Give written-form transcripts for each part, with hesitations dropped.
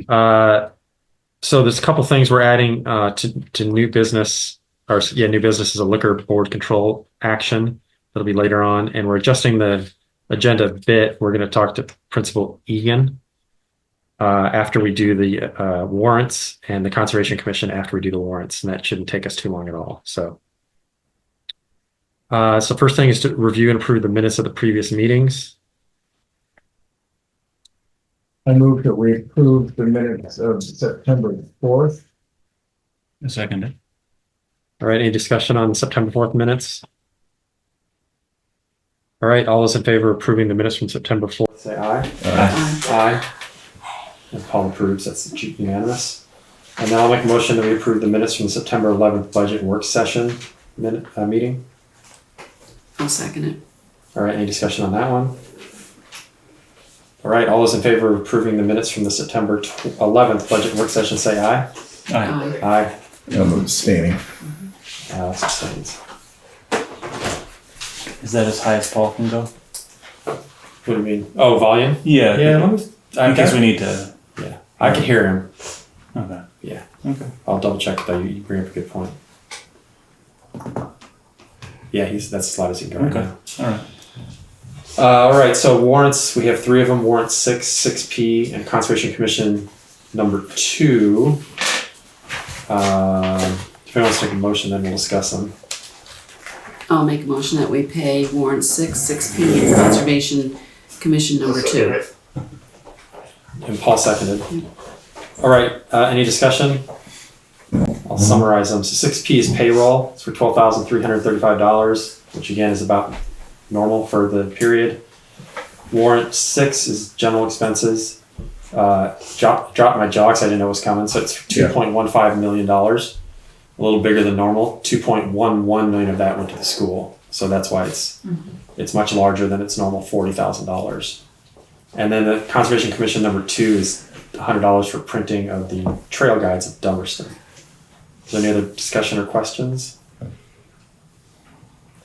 So there's a couple things we're adding to new business, new business is a liquor board control action. That'll be later on, and we're adjusting the agenda a bit. We're going to talk to Principal Egan after we do the warrants, and the Conservation Commission after we do the warrants, and that shouldn't take us too long at all. So first thing is to review and approve the minutes of the previous meetings. I move that we approve the minutes of September 4th. A second. All right, any discussion on September 4th minutes? All right, all those in favor of approving the minutes from September 4th, say aye. Aye. And Paul approves, that's unanimous. And now I'll make a motion that we approve the minutes from the September 11th budget work session meeting. I'll second it. All right, any discussion on that one? All right, all those in favor of approving the minutes from the September 11th budget work session, say aye. Aye. Aye. I'm abstaining. Alex abstains. Is that as high as Paul can go? What do you mean? Oh, volume? Yeah. Yeah, let me, In case we need to. yeah, I can hear him. Okay. Yeah. Okay. I'll double check though. You bring up a good point. Yeah, that's as loud as he can go right Okay. now. All right. All right, so warrants, we have three of them, warrant 6, 6P, and Conservation Commission number 2. If anyone wants to take a motion, then we'll discuss them. I'll make a motion that we pay warrant 6, 6P, and Conservation Commission number 2. And Paul seconded. All right, any discussion? I'll summarize them. So 6P is payroll. It's for $12,335, which again is about normal for the period. Warrant 6 is general expenses. Dropped my jaw because I didn't know it was coming. So it's $2.15 million, a little bigger than normal. 2.11 million of that went to the school. So that's why it's much larger than its normal $40,000. And then the Conservation Commission number 2 is $100 for printing of the trail guides of Dummerston. Is there any other discussion or questions?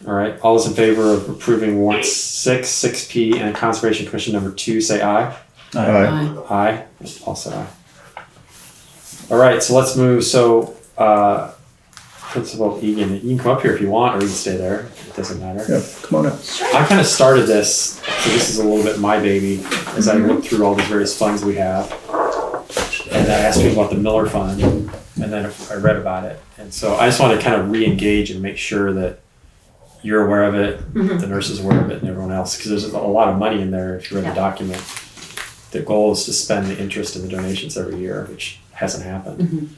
All right, all those in favor of approving warrant 6, 6P, and Conservation Commission number 2, say aye. Aye. Aye. I'll say aye. All right, so let's move. So, Principal Egan, you can come up here if you want, or you can stay there. It doesn't matter. Yeah, come on up. I kind of started this, so this is a little bit my baby, as I looked through all these various funds we have. And I asked people about the Miller Fund, and then I read about it. And so I just want to kind of re-engage and make sure that you're aware of it, the nurse is aware of it, and everyone else, because there's a lot of money in there if you read the document. The goal is to spend the interest in the donations every year, which hasn't happened.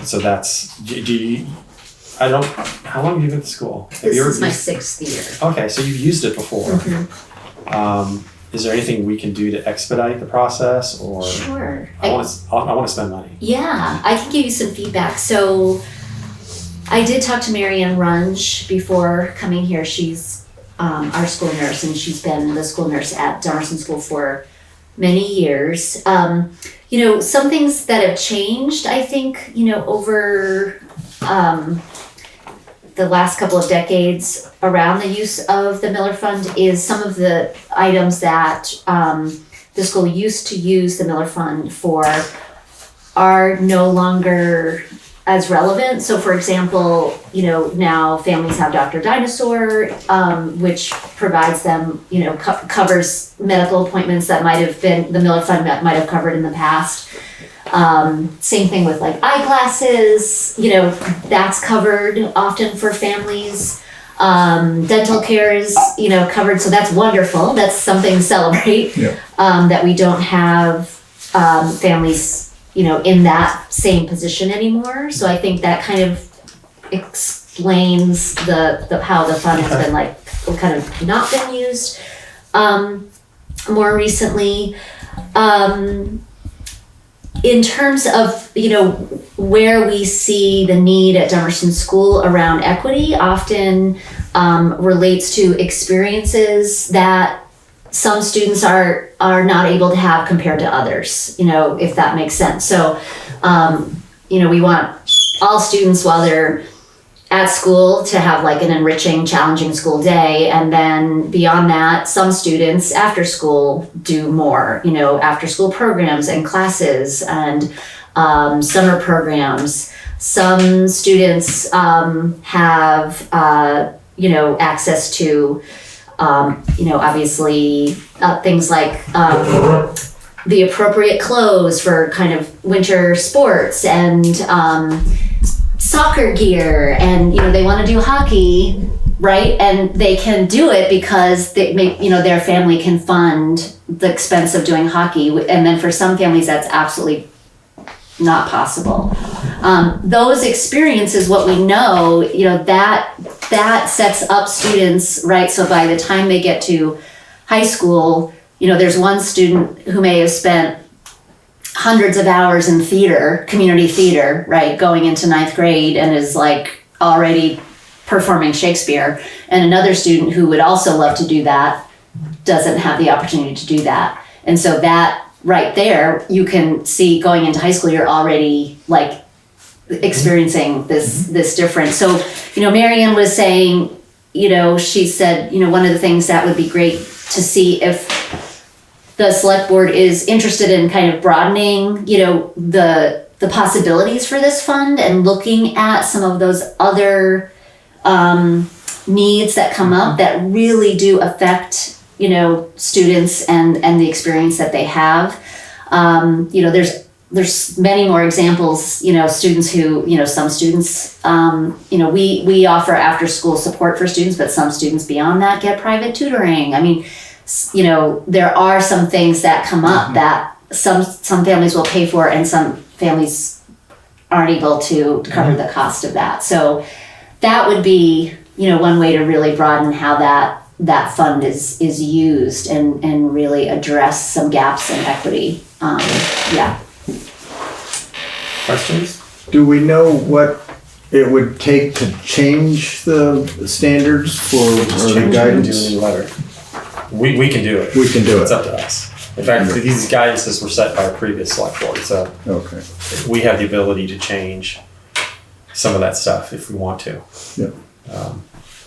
So that's, how long have you been to school? This is my 6th year. Okay, so you've used it before. Is there anything we can do to expedite the process, or? Sure. I want to spend money. Yeah, I can give you some feedback. So I did talk to Marianne Runge before coming here. She's our school nurse, and she's been the school nurse at Dummerston School for many years. Some things that have changed, I think, over the last couple of decades around the use of the Miller Fund is some of the items that the school used to use the Miller Fund for are no longer as relevant. So for example, now families have Dr. Dinosaur, which provides them, covers medical appointments that might have been, the Miller Fund might have covered in the past. Same thing with like eyeglasses, that's covered often for families. Dental care is, covered. So that's wonderful. That's something to celebrate, that we don't have families in that same position anymore. So I think that kind of explains the how the fund has been kind of not been used more recently. In terms of, where we see the need at Dummerston School around equity often relates to experiences that some students are not able to have compared to others, if that makes sense. So, we want all students, while they're at school to have like an enriching, challenging school day. And then beyond that, some students after school do more, after school programs and classes and summer programs. Some students have, access to, obviously things like the appropriate clothes for kind of winter sports and soccer gear, and they want to do hockey, right? And they can do it because they their family can fund the expense of doing hockey. And then for some families that's absolutely not possible. Those experiences, what we know, that sets up students, right? So by the time they get to high school, there's one student who may have spent hundreds of hours in theater, community theater, right, going into 9th grade and is like already performing Shakespeare. And another student who would also love to do that doesn't have the opportunity to do that. And so that right there, you can see going into high school, you're already like experiencing this difference. So, Marianne was saying, she said, one of the things that would be great to see if the select board is interested in kind of broadening, the possibilities for this fund and looking at some of those other needs that come up that really do affect, students and the experience that they have. There's many more examples, students who, some students, we offer after school support for students, but some students beyond that get private tutoring. I mean, there are some things that come up that some families will pay for and some families aren't able to cover the cost of that. So that would be, one way to really broaden how that fund is used and really address some gaps in equity. Questions? Do we know what it would take to change the standards for or the guidance? Do a new letter. We can do it. We can do It's it. up to us. In fact, these guidances were set by a previous select board, so Okay. we have the ability to change some of that stuff if we want to. Yep.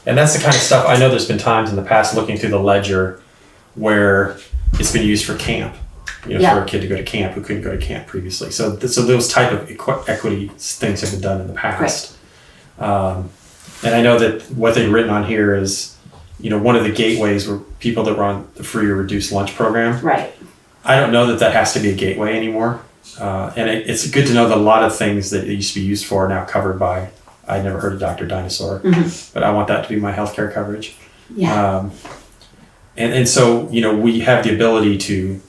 And that's the kind of stuff, I know there's been times in the past looking through the ledger where it's been used for camp, for a kid to go to camp who couldn't go to camp previously. So those type of equity things have been done in the past. And I know that what they've written on here is, one of the gateways were people that were on the free or reduced lunch program. Right. I don't know that has to be a gateway anymore. And it's good to know that a lot of things that it used to be used for are now covered by, I'd never heard of Dr. Dinosaur, but I want that to be my healthcare coverage. Yeah. And so, we have the ability to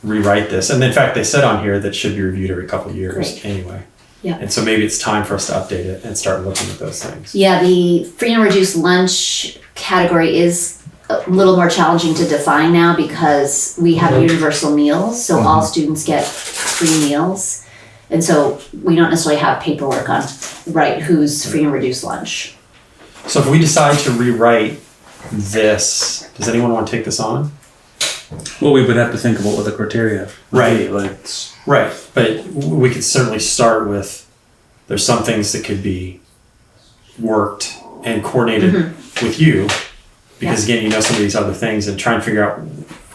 rewrite this. And in fact, they said on here that should be reviewed every couple of years anyway. Yeah. And so maybe it's time for us to update it and start looking at those things. Yeah, the free and reduced lunch category is a little more challenging to define now because we have universal meals, so all students get free meals. And so we don't necessarily have paperwork on, who's free and reduced lunch. So if we decide to rewrite this, does anyone want to take this on? Well, we would have to think about what the criteria would be. Right, but we could certainly start with, there's some things that could be worked and coordinated with you, because again, some of these other things and try and figure out,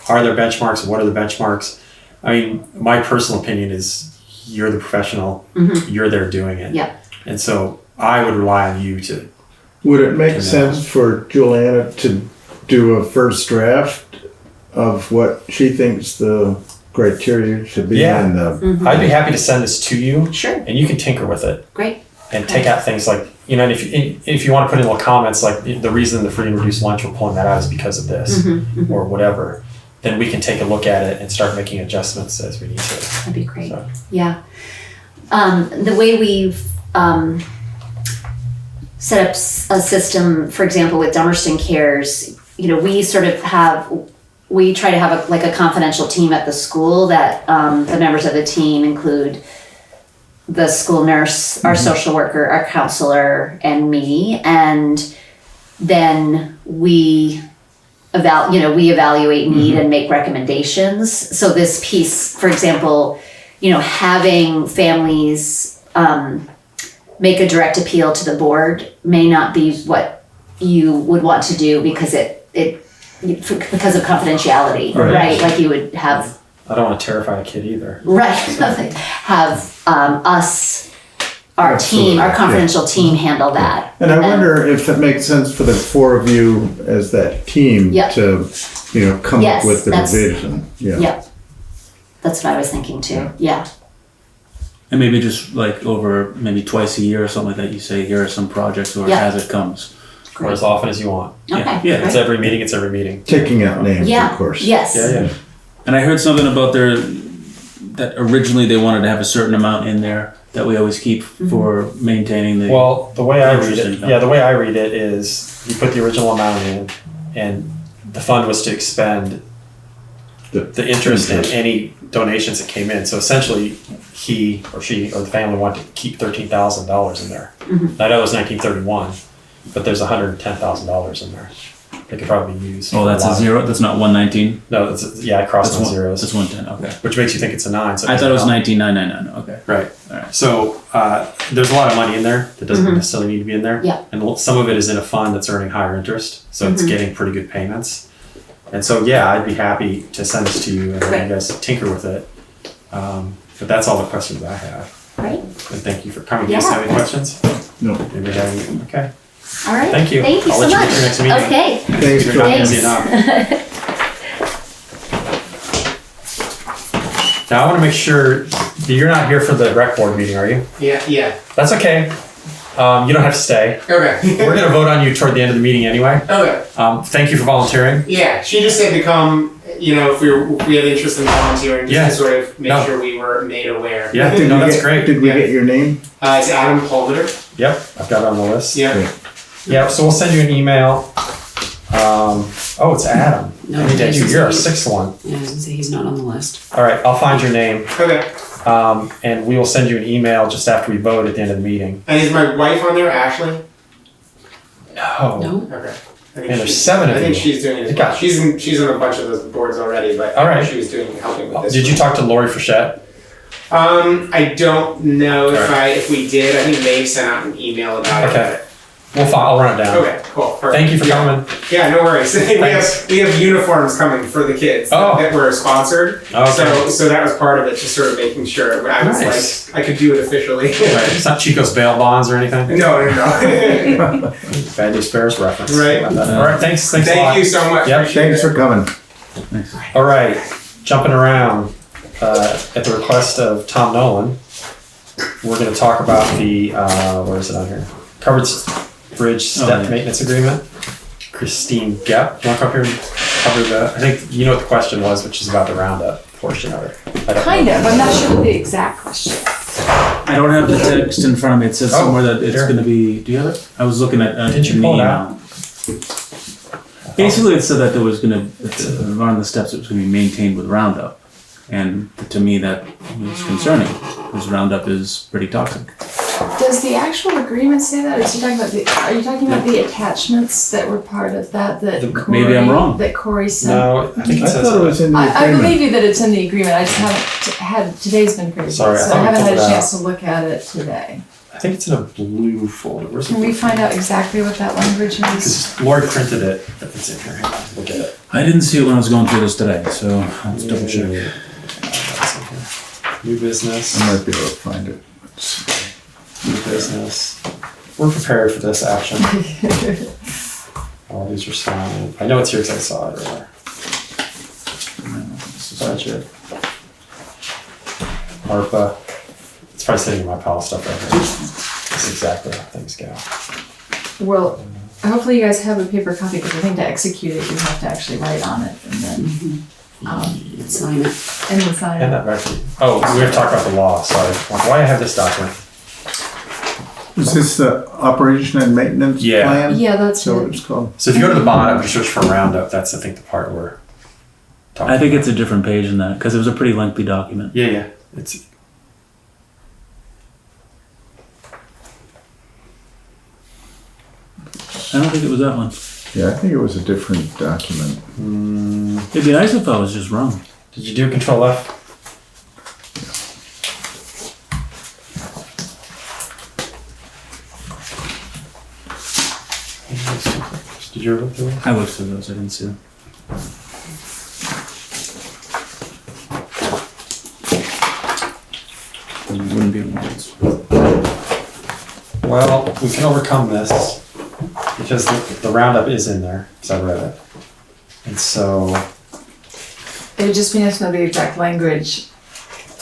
are there benchmarks? What are the benchmarks? I mean, my personal opinion is you're the professional, you're there doing it. Yeah. And so I would rely on you to. Would it make sense for Juliana to do a first draft of what she thinks the criteria should be? Yeah. And I'd be happy to send this to you. Sure. And you can tinker with it. Great. And take out things like, and if you want to put in little comments like the reason the free and reduced lunch we're pulling that out is because of this or whatever, then we can take a look at it and start making adjustments as we need to. That'd be great. So. Yeah. The way we've set up a system, for example, with Dummerston Cares, we try to have a confidential team at the school that the members of the team include the school nurse, our social worker, our counselor, and me. And then we evaluate need and make recommendations. So this piece, for example, having families make a direct appeal to the board may not be what you would want to do because because of confidentiality, right? Like you would have. I don't want to terrify a kid either. Right, have us, our team, our confidential team handle that. And I then- wonder if it makes sense for the four of you as that team Yep. to, come Yes, up with the that's- revision. Yeah. Yep. That's what I was thinking too, yeah. And maybe just like over maybe twice a year or something like that, you say, here are some projects or Yeah. as it comes. Or as often as you want. Okay. Yeah, It's great. every meeting, it's every meeting. Taking out names, Yeah, of course. yes. Yeah. And I heard something about that originally they wanted to have a certain amount in there that we always keep for maintaining the. Well, the way I read Interesting. it, the way I read it is you put the original amount in, and the fund was to expend the interest in any donations that came in. So essentially, he or she or the family wanted to keep $13,000 in there. I know it was 1931, but there's $110,000 in there. They could probably be used. Oh, that's for a lot. zero? That's not 119? No, I crossed on zeros, That's 110, okay. which makes you think it's a 9. So I thought it was doesn't count. 19999, okay. Right. Alright. So there's a lot of money in there that doesn't necessarily need to be in there. Yeah. And some of it is in a fund that's earning higher interest, so it's getting pretty good payments. And so I'd be happy to send this to you and then you guys tinker with it. But that's all the questions I have. Great, And thank you for coming. Do you guys have any questions? No. Anybody have any? Okay. all right. Thank you. Thank you I'll so let you much. get to your next meeting. Okay, Thanks, You're not Joanne. busy enough. Now I want to make sure that you're not here for the rec board meeting, are you? Yeah. That's okay. You don't have to stay. Okay. We're going to vote on you toward the end of the meeting anyway. Okay. Thank you for volunteering. Yeah, she just said to come, if we had interest in volunteering, just Yeah. to sort of make No. sure we were made aware. Yeah, Did no, we that's get- great. Did we Yeah. get your name? It's Adam Polviter. Yep, I've got it on the list. Yeah. Yeah, so we'll send you an email. It's Adam. No, I need to he's do, just- you're our sixth one. Yeah, I was gonna say he's not on the list. All right, I'll find your name. Okay. And we will send you an email just after we vote at the end of the meeting. And is my wife on there, Ashley? No. No? Okay. I think Man, there's she's- 7 of I think you. she's doing it as Okay. well. She's on a bunch of those boards already, but All right. she was helping with this. Did you talk to Lori Frechette? I don't know if Alright. if we did. I think Maeve sent out an email about Okay. it. Well, fine, I'll run it down. Okay, cool. Perfect. Thank you for Yeah. coming. Yeah, no worries. Thanks. we have uniforms coming for the kids Oh. that were sponsored. Okay. So that was part of it, just sort of making sure. I was Nice. like, I could do it officially. Right. It's not Chico's bail bonds or anything. No. Bad News Bears reference. Right. All right, thanks a lot. Thank you so much. Yep. Appreciate Thanks it. for coming. All right, jumping around, at the request of Tom Nolan, we're gonna talk about the, where is it on here? Covered Bridge Step yeah. Maintenance Agreement. Christine Gepp, you wanna come up here and cover the, I think you know what the question was, which is about the roundup portion of it. I don't Kind know. of. I'm not sure what the exact question. I don't have the text in front of me. It says Oh, somewhere that it's here. going to be. Do you have it? I was looking at. Didn't you an pull it email. out? Basically, it said that there was going to on the steps. It was going to be maintained with Roundup, and to me that was concerning because Roundup is pretty toxic. Does the actual agreement say that? Or are you talking about the attachments that were part of that? Maybe I'm wrong. That Corey sent. No, I think I it says. thought it was in the I agreement. believe you that it's in the agreement. I just haven't had today's been crazy, Sorry, I so thought I we haven't had a pulled it chance to look at it today. I think it's in a blue folder. Where's the Can we blue find out exactly what that language is? Because Lori printed it. It's in here. Hang on, look at it. I didn't see it when I was going through this today, so let's double check. That's in here. New business. I might be able to find it. Let's see. New business. We're prepared for this action. All these are signed. I know it's here because I saw it earlier. Budget. ARPA. It's probably sitting in my pile of stuff right here. That's exactly how things go. Well, hopefully you guys have a paper copy because I think to execute it you have to actually write on it and then Sign it. and then sign And it. that actually. Oh, we have to talk about the law. Sorry. Why do I have this document? Is this the operation and maintenance Yeah. plan? Yeah, that's So what it. it's called? So if you go to the bottom, you search for Roundup. That's I think the part we're talking. I think about. it's a different page than that because it was a pretty lengthy document. Yeah. It's. I don't think it was that one. Yeah, I think it was a different document. It'd be nice if I was just wrong. Did you do Control F? Did you ever look through it? I looked through those, I didn't see them. It wouldn't be warrants. Well, we can overcome this because the roundup is in there, because I read it. And so, It would just be nice to know the exact language,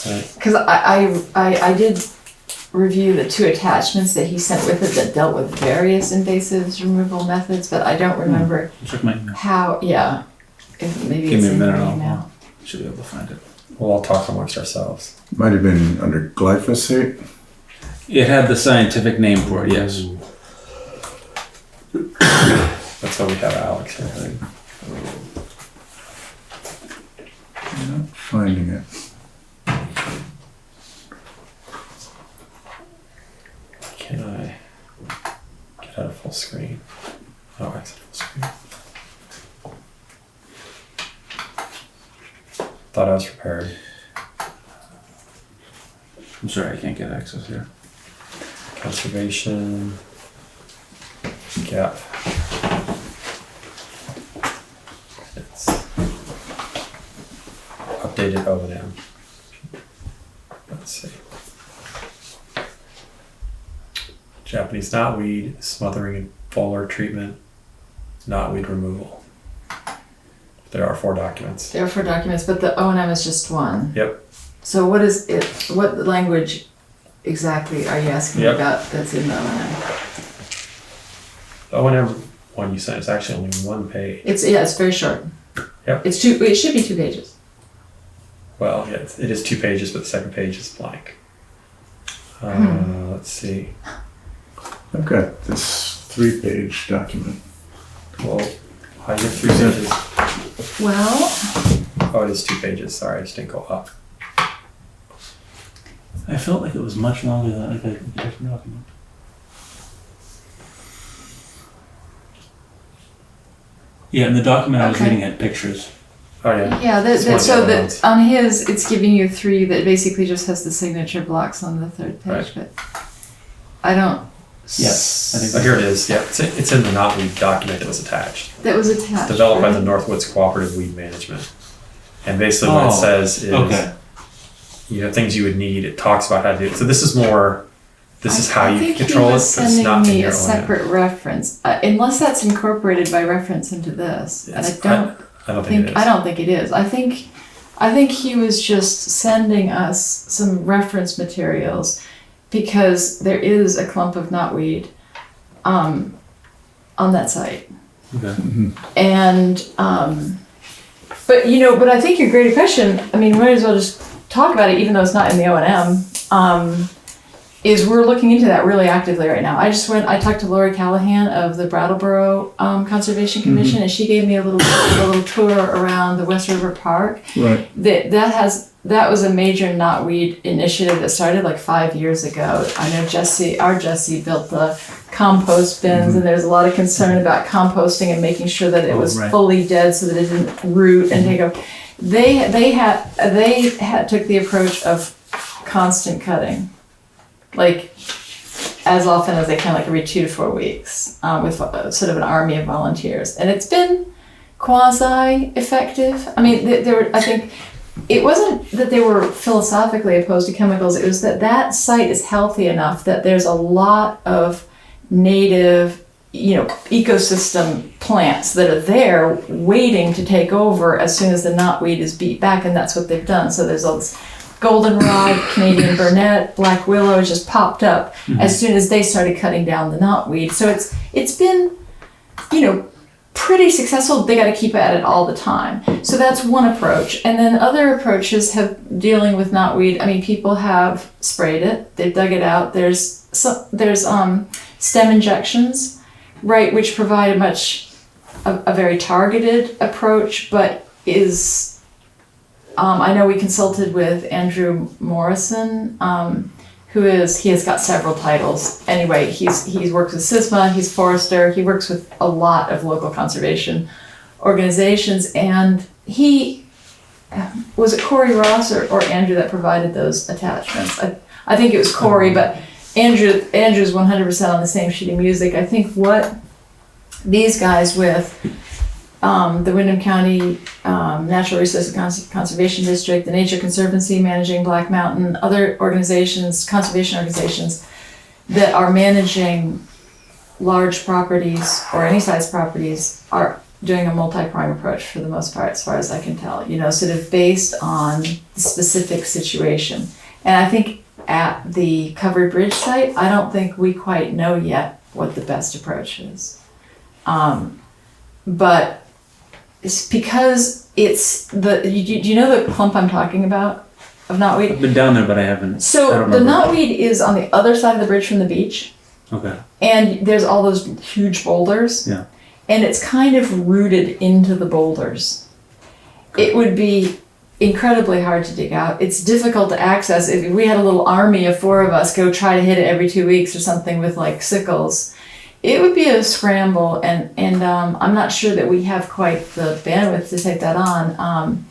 uh, because I did review the 2 attachments that he sent with it that dealt with various invasives removal methods, but I don't remember Check my email. how, yeah. If maybe Give it's me a in minute, the I'll email. should be able to find it. we'll all talk amongst ourselves. Might have been under glyphosate. It had the scientific name for it, yes. That's why we have Alex here. I'm not finding it. Can I get out of full screen? Oh, exit full screen. Thought I was prepared. I'm sorry, I can't get access here. Conservation. Gap. It's updated O&M. Let's see. Japanese knotweed, smothering and foliar treatment, knotweed removal. There are 4 documents. There are 4 documents, but the O&M is just one. Yep. So what is it, what language exactly are you asking Yep. about that's in the O&M? The O&M one you sent is actually only 1 page. It's very short. Yep. It should be 2 pages. Well, yeah, it is 2 pages, but the second page is blank. Let's see. I've got this 3-page document. Well, I get 3 pages. Well, Oh, it is 2 pages. Sorry, I just didn't go up. I felt like it was much longer than like a different document. Yeah, and the document I was Okay. reading had pictures. Oh, yeah. yeah, It's one of the so other that ones. on his, it's giving you 3 that basically just has the signature blocks on the 3rd page, Right. but I don't. Yes, I think Oh, here it is. Yeah, it's in the knotweed document that was attached. That was attached. Developed by the right? Northwoods Cooperative Weed Management. And basically what Oh, it says is, okay. you know, things you would need. It talks about how to do it. So this is more, this is how I you think control he it, was but it's sending not in me your a own. separate reference, unless that's incorporated by reference into this, and I don't I don't think it is. I don't think it is. I think he was just sending us some reference materials because there is a clump of knotweed on that site. Okay. And but I think your greater question, I mean, we might as well just talk about it even though it's not in the O&M. Is we're looking into that really actively right now. I talked to Lori Callahan of the Brattleboro Conservation Commission, and she gave me a little tour around the West River Park. Right. That was a major knotweed initiative that started like 5 years ago. I know our Jesse built the compost bins, and there's a lot of concern about composting and making sure that it was right. fully dead so that it didn't root and take up. They took the approach of constant cutting. Like as often as they can, like every 2 to 4 weeks, with sort of an army of volunteers, and it's been quasi-effective. I mean, I think it wasn't that they were philosophically opposed to chemicals. It was that site is healthy enough that there's a lot of native, ecosystem plants that are there waiting to take over as soon as the knotweed is beat back, and that's what they've done. So there's all this goldenrod, Canadian burnet, black willow just popped up as soon as they started cutting down the knotweed. So it's been, pretty successful. They got to keep at it all the time. So that's one approach. And then other approaches have dealing with knotweed. I mean, people have sprayed it. They've dug it out. There's stem injections, right, which provide a very targeted approach, but is I know we consulted with Andrew Morrison, he has got several titles. Anyway, he's worked with SISMA, he's forester, he works with a lot of local conservation organizations, and was it Corey Ross or Andrew that provided those attachments? I think it was Corey, but Andrew's 100% on the same sheet of music. I think what these guys with the Windham County Natural Resources Conservation District, the Nature Conservancy managing Black Mountain, other organizations, conservation organizations that are managing large properties or any size properties are doing a multi-prime approach for the most part, as far as I can tell, sort of based on the specific situation. And I think at the covered bridge site, I don't think we quite know yet what the best approach is. But it's because it's do you know the clump I'm talking about of knotweed? I've been down there, but I haven't. I So don't the remember. knotweed is on the other side of the bridge from the beach, Okay. and there's all those huge boulders. Yeah. And it's kind of rooted into the boulders. It would be incredibly hard to dig out. It's difficult to access. If we had a little army of 4 of us go try to hit it every 2 weeks or something with like sickles, it would be a scramble, and I'm not sure that we have quite the bandwidth to take that on.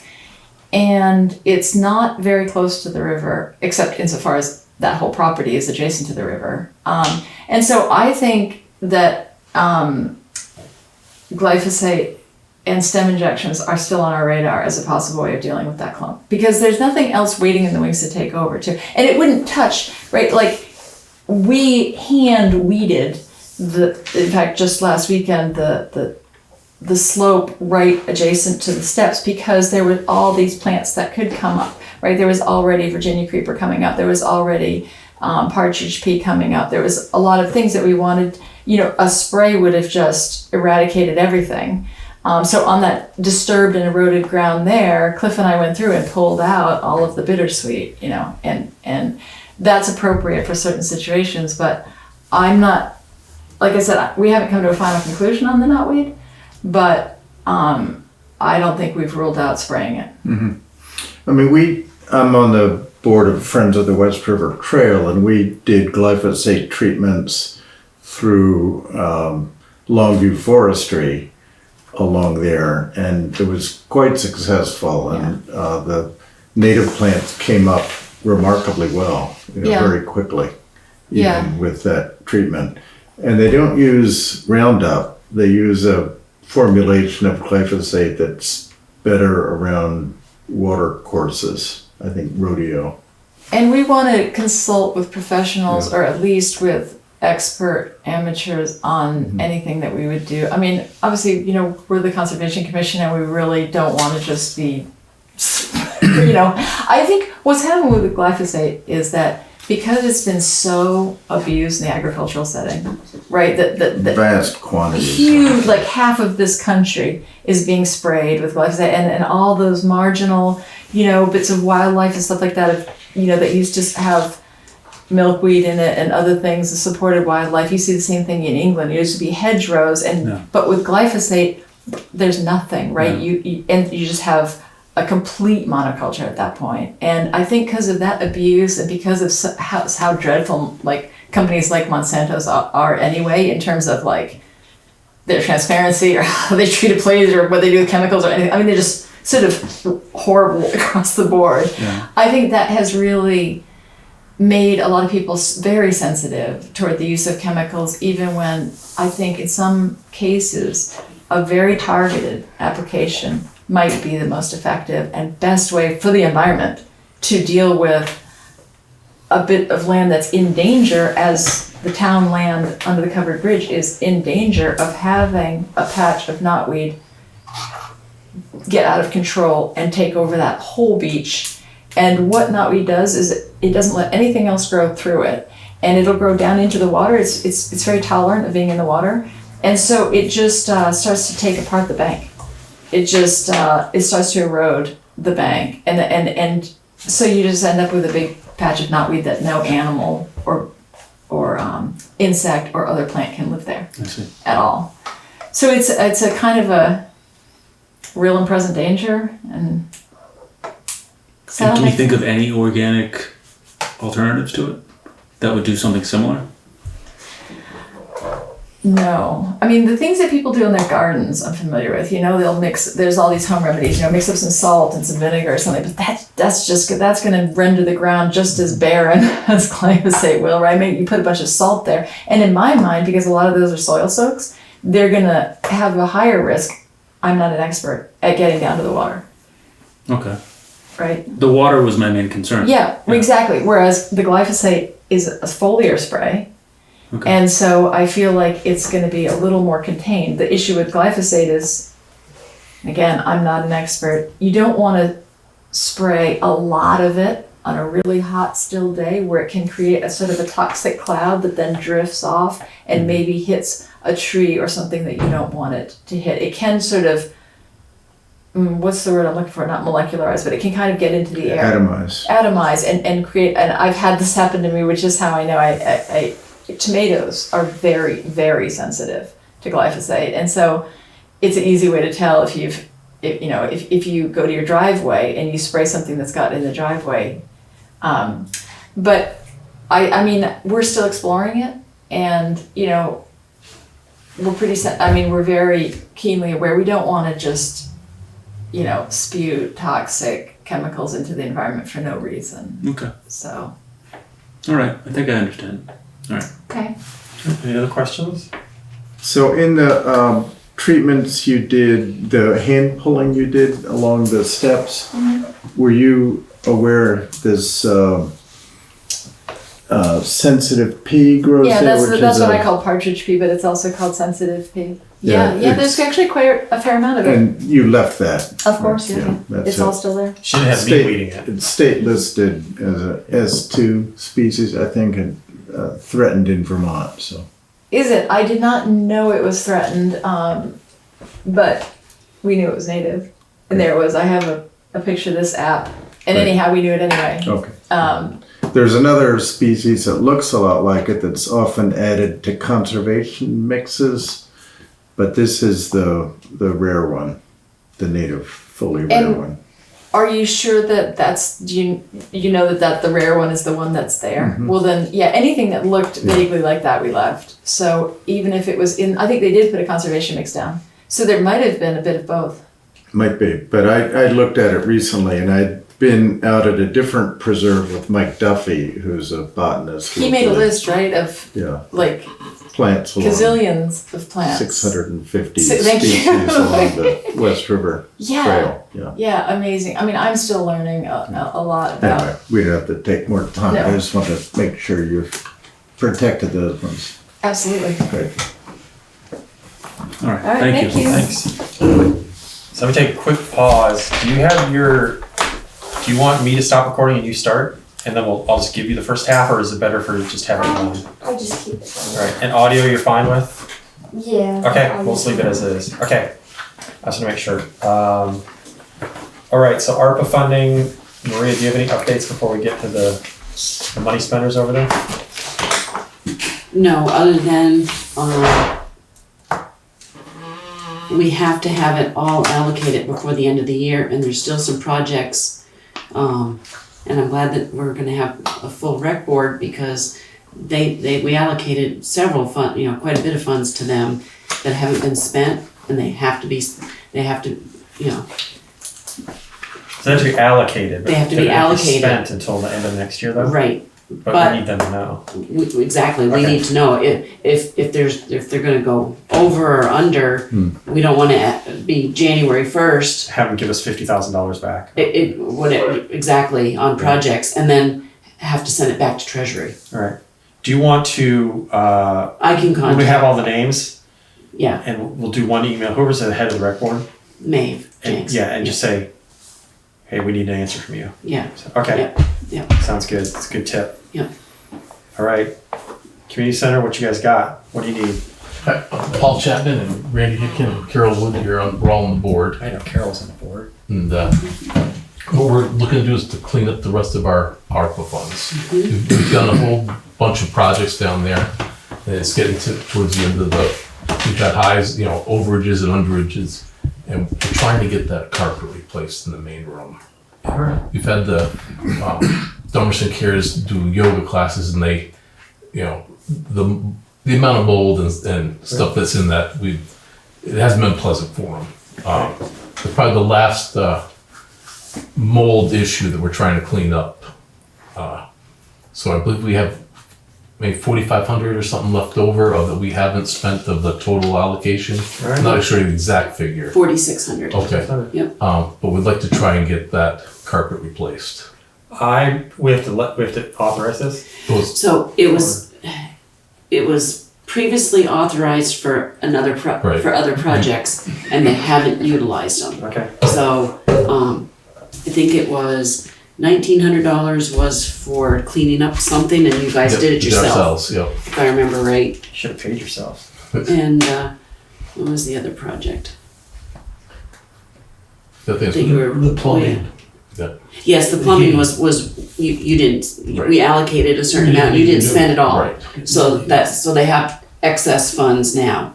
And it's not very close to the river, except insofar as that whole property is adjacent to the river. And so I think that glyphosate and stem injections are still on our radar as a possible way of dealing with that clump, because there's nothing else waiting in the wings to take over too. And it wouldn't touch, right? Like we hand weeded in fact, just last weekend, the slope right adjacent to the steps, because there were all these plants that could come up, right? There was already Virginia creeper coming up. There was already partridge pea coming up. There was a lot of things that we wanted, a spray would have just eradicated everything. So on that disturbed and eroded ground there, Cliff and I went through and pulled out all of the bittersweet, and that's appropriate for certain situations, but I'm not, like I said, we haven't come to a final conclusion on the knotweed, but I don't think we've ruled out spraying it. Mm-hmm. I mean, I'm on the board of Friends of the West River Trail, and we did glyphosate treatments through Longview Forestry along there, and it was quite successful, and the native plants came up remarkably well, very quickly, even with that treatment. And they don't use Roundup, they use a formulation of glyphosate that's better around water courses, I think rodeo. And we want to consult with professionals, or at least with expert amateurs on anything that we would do. I mean, obviously, we're the Conservation Commission, and we really don't want to just be, I think what's happened with the glyphosate is that because it's been so abused in the agricultural setting, right? That vast quantities. Huge, like half of this country is being sprayed with glyphosate, and all those marginal, bits of wildlife and stuff like that, that used to have milkweed in it and other things, the supported wildlife. You see the same thing in England. It used to be hedgerows, but with glyphosate, there's nothing, right? You just have a complete monoculture at that point. And I think because of that abuse, and because of how dreadful like companies like Monsanto's are anyway, in terms of like their transparency or how they treat employees or what they do with chemicals or anything. I mean, they're just sort of horrible across the board. Yeah. I think that has really made a lot of people very sensitive toward the use of chemicals, even when I think in some cases a very targeted application might be the most effective and best way for the environment to deal with a bit of land that's in danger, as the town land under the covered bridge is in danger of having a patch of knotweed get out of control and take over that whole beach. And what knotweed does is it doesn't let anything else grow through it, and it'll grow down into the water. It's very tolerant of being in the water, and so it just starts to take apart the bank. It just it starts to erode the bank, and so you just end up with a big patch of knotweed that no animal or insect or other plant can live there at all. So it's a kind of a real and present danger. And can you think of any organic alternatives to it that would do something similar? No. I mean, the things that people do in their gardens, I'm familiar with. They'll mix, there's all these home remedies, mix up some salt and some vinegar or something, but that's going to render the ground just as barren as glyphosate will, right? Maybe you put a bunch of salt there. And in my mind, because a lot of those are soil soaks, they're gonna have a higher risk. I'm not an expert at getting down to the water, Okay. right? The water was my main concern. Yeah, exactly. Whereas the glyphosate is a foliar spray. Okay. And so I feel like it's going to be a little more contained. The issue with glyphosate is, again, I'm not an expert. You don't want to spray a lot of it on a really hot, still day where it can create a sort of a toxic cloud that then drifts off and maybe hits a tree or something that you don't want it to hit. It can sort of, what's the word I'm looking for? Not molecularize, but it can kind of get into the air. Atomize and create, and I've had this happen to me, which is how I know tomatoes are very, very sensitive to glyphosate. And so it's an easy way to tell if you go to your driveway and you spray something that's got in the driveway. But I mean, we're still exploring it, and, we're very keenly aware. We don't want to just, spew toxic chemicals into the environment for no reason. Okay. So. All right. I think I understand. All right. Okay. Any other questions? So in the treatments you did, the hand pulling you did along the steps, were you aware this sensitive pea grows Yeah, there? that's what I call partridge pea, but it's also called sensitive pea. Yeah, Yeah, there's actually quite a fair amount of it. And you left that. Of course, yeah. that's It's it. all still there. She didn't have me weeding it. It's state listed as a S2 species, I think, and threatened in Vermont. So Is it? I did not know it was threatened, but we knew it was native. And there it was. I have a picture of this app. And Right. anyhow, we knew it anyway. okay. There's another species that looks a lot like it that's often added to conservation mixes, but this is the rare one, the native, fully rare And- one. Are you sure that that's, do you know that the rare one is the one that's there? Well then, yeah, anything that looked vaguely like that we left. So even if it was I think they did put a conservation mix down. So there might have been a bit of both. Might be, but I looked at it recently, and I'd been out at a different preserve with Mike Duffy, who's a botanist. He made a list, right, of Yeah, like plants along gazillions of plants. 650 Thank you. species along the West River Yeah. Trail. Yeah. Yeah, amazing. I mean, I'm still learning a lot about. Anyway, we don't have to take more time. No. I just want to make sure you've protected those ones. Absolutely. Great. All right. All right, Thank you. Thanks. So let me take a quick pause. Do you want me to stop recording and you start? And then I'll just give you the first half, or is it better for just having it on? I'll just keep it All right, and audio you're fine with? Yeah. Okay, I'll we'll just leave it as is. Okay, I just want to make sure. All right, so ARPA funding. Maria, do you have any updates before we get to the money spenders over there? No, other than, we have to have it all allocated before the end of the year, and there's still some projects. And I'm glad that we're gonna have a full rec board, because we allocated several quite a bit of funds to them that haven't been spent, and they have to, So they have to be allocated. but They have to be they're gonna allocated. Spent until the end of next year, though. right. But but- we need them to know. Exactly, we Okay. need to know if they're gonna go over or under, we don't wanna be January 1st. Have them give us $50,000 back. Exactly, on projects, and then have to send it back to Treasury. All right. Do you want to? I can We contact, have all the names, yeah, and we'll do one email. Whoever's the head of the rec board, Maeve, and thanks. yeah, and just say, "Hey, we need an answer from you." Yeah, So, okay. yeah. Sounds good. It's a good tip. Yeah. All right. Community center. What you guys got? What do you need? Paul Chapman and Randy Hitkin and Carol Wood, we're all on the board. I know Carol's on the board. And what we're looking to do is to clean up the rest of our ARPA funds. We've done a whole bunch of projects down there, and it's getting towards the end of we've got highs, overages and underages, and we're trying to get that carpet replaced in the main room. We've had the Dummerston Cares do yoga classes, and they, the amount of mold and stuff that's in that, it hasn't been pleasant for them. Probably the last mold issue that we're trying to clean up. So I believe we have maybe 4,500 or something left over of that we haven't spent of the total allocation. Alright. I'm not sure the exact figure. 4,600. Okay. Yep. But we'd like to try and get that carpet replaced. We have to authorize this? Those, So it was previously authorized for Right. for other projects, and they haven't utilized them. Okay. So, I think it was $1,900 was for cleaning up something, and you guys Yep, did it yourself, Ourselves, yep. if I remember right. Should have paid yourself. And, what was the other project? The thing That you were. The plumbing. Yes, the plumbing was, you didn't, Right. we allocated a certain amount, you didn't spend it all. Right. So they have excess funds now.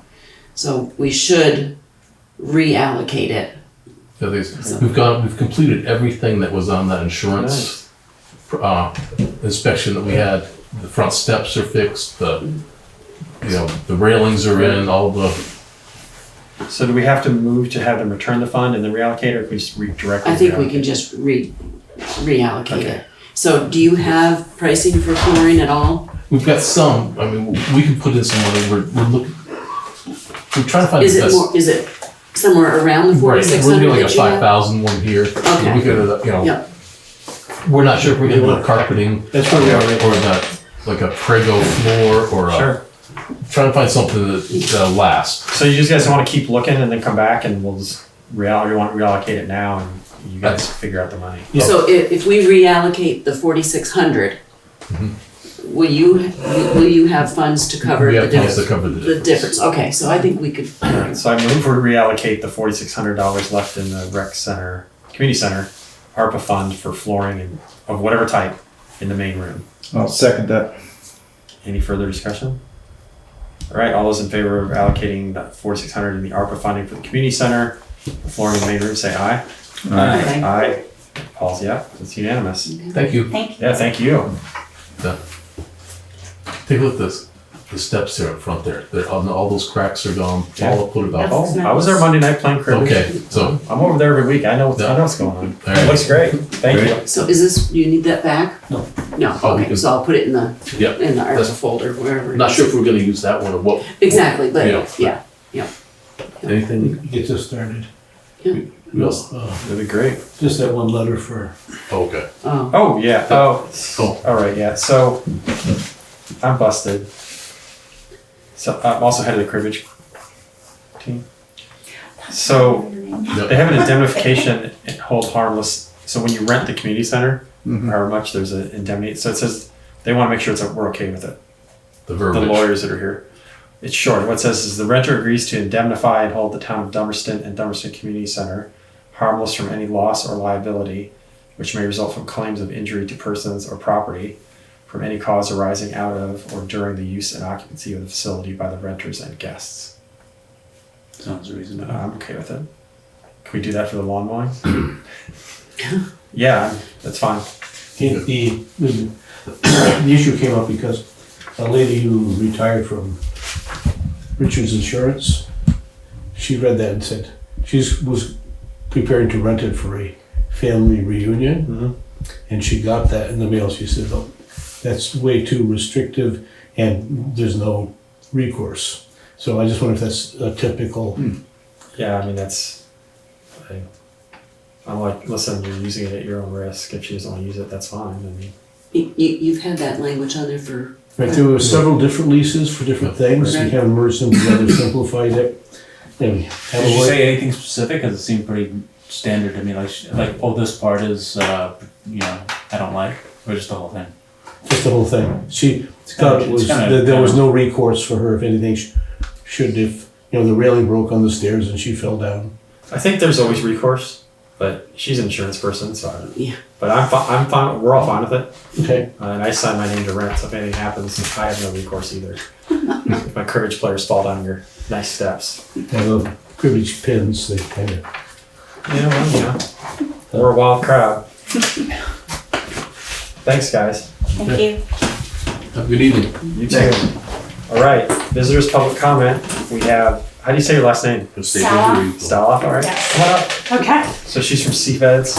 So we should reallocate it. The thing is, we've completed everything that was on that insurance inspection that we had. The front steps are fixed, the railings are in, all the, So do we have to move to have them return the fund and then reallocate, or can we just redirect? I think we can just reallocate Okay. it. So do you have pricing for flooring at all? we've got some, I mean, we can put in some money, we're looking, we're trying to find Is the it best. more, is it somewhere around the Right, 4,600 we're doing like a that you have? 5,000 one here. Okay. We could, Yep. we're not sure if we're gonna do carpeting. That's where we are. Or that, like a prego floor or a, Sure. trying to find something that lasts. So you just guys want to keep looking and then come back and we'll just we want to reallocate it now and you guys figure out the money. So if we reallocate the 4,600, will you have funds to cover We the have funds to difference? cover the The difference, okay, so I think we could, So I move we reallocate the $4,600 left in the rec center, community center, ARPA fund for flooring and of whatever type in the main room. I'll second that. Any further discussion? All right, all those in favor of allocating that $4,600 in the ARPA funding for the community center, the flooring in the main room, say aye. Aye. Aye. Paul's yeah, it's unanimous. Thank you. Thank you. Yeah, thank you. Take a look at this. The steps there up front there. All those cracks are gone. All put it up. Oh, I was there Monday night playing cribbage. Okay, so I'm over there every week. I know what's going on. All right. It looks great. Thank you. so is this, you need that back? No. No, Oh, we okay, can- so I'll put it in the Yep. ARPA That's- folder, wherever. it Not is. sure if we're gonna use that one or what. Exactly, but, Yeah. yeah. Anything Get this started. else? That'd be great. Just that one letter for, Okay. Oh, yeah. Oh, Oh. all right. Yeah. So I'm busted. So I'm also head of the cribbage team. So they have an indemnification and hold harmless. So when you rent the community center, however much there's an indemnity. So it says they want to make sure we're okay with it. The The verbiage. lawyers that are here. It's short. What it says is the renter agrees to indemnify and hold the town of Dummerston and Dummerston Community Center harmless from any loss or liability which may result from claims of injury to persons or property from any cause arising out of or during the use and occupancy of the facility by the renters and guests. Sounds reasonable. I'm okay with it. Can we do that for the lawn mowing? Yeah, that's fine. the issue came up because a lady who retired from Richards Insurance, she read that and said she was preparing to rent it for a family reunion. Mm-hmm. And she got that in the mail. She said, "Oh, that's way too restrictive and there's no recourse." So I just wonder if that's a typical. Yeah, I mean, I'm like, listen, you're using it at your own risk. If she doesn't want to use it, that's fine. I mean, You've had that language on there for, Right, there were several different leases for different things. We Right. kind of merged them together, simplified it. And we have Did a you way- say anything specific? Cause it seemed pretty standard to me, like, oh, this part is, I don't like, or just the whole thing? Just the whole thing. She It's thought kinda- it was, it's kinda- that there was kinda- no recourse for her if anything should, if, the railing broke on the stairs and she fell down. I think there's always recourse, but she's an insurance person, so. Yeah. But I'm fine. We're all fine with it, Okay, and I sign my name to rent. So if anything happens, I have no recourse either. If my cribbage players fall down your nice steps, have a cribbage pins, they kind of. we're a wild crowd. Thanks, guys. Thank you. Have a good evening. You too. All right, visitors' public comment. We have. How do you say your last name? Sala. Staloff. All right. Yes. Come on up. Okay. So she's from CFEDS.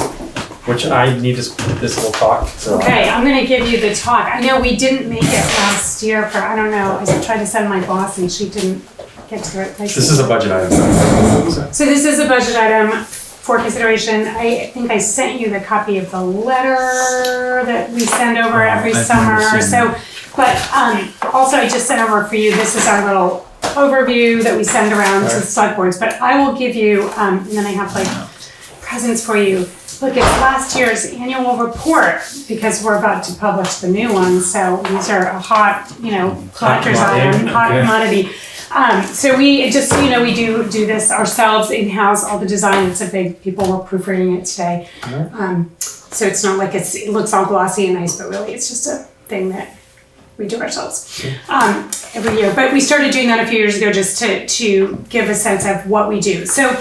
which I need this little talk. So Okay, I'm gonna give you the talk. I know we didn't make it last year for, I don't know, I tried to send my boss and she didn't get to the right place. this is a budget item. So this is a budget item for consideration. I think I sent you the copy of the letter that we send over every I've summer. never seen So, but also I just sent over for you, this is our little overview that we send around to the select boards. But I will give you, and then I have like presents for you. Look, it's last year's annual report because we're about to publish the new one. So these are a hot, collector's item, hot commodity. So we just, we do this ourselves in-house, all the design. It's a big, people were proofreading it today. So it's not like it looks all glossy and nice, but really it's just a thing that we do ourselves every year. But we started doing that a few years ago just to give a sense of what we do. So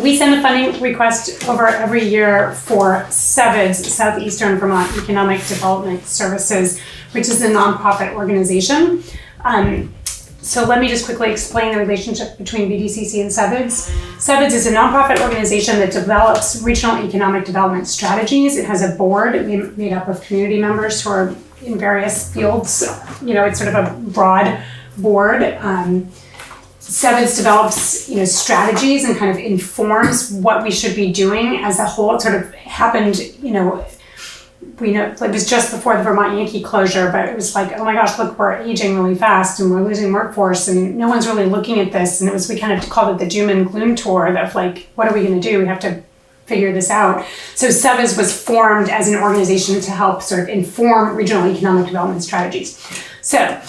we send a funding request over every year for SEVIDS, Southeastern Vermont Economic Development Services, which is a nonprofit organization. So let me just quickly explain the relationship between BDCC and SEVIDS. SEVIDS is a nonprofit organization that develops regional economic development strategies. It has a board made up of community members who are in various fields. It's sort of a broad board. SEVIDS develops, strategies and kind of informs what we should be doing as a whole. It sort of happened, we know it was just before the Vermont Yankee closure, but it was like, oh my gosh, look, we're aging really fast and we're losing workforce and no one's really looking at this. And we kind of called it the doom and gloom tour of like, what are we going to do? We have to figure this out. So SEVIDS was formed as an organization to help sort of inform regional economic development strategies. So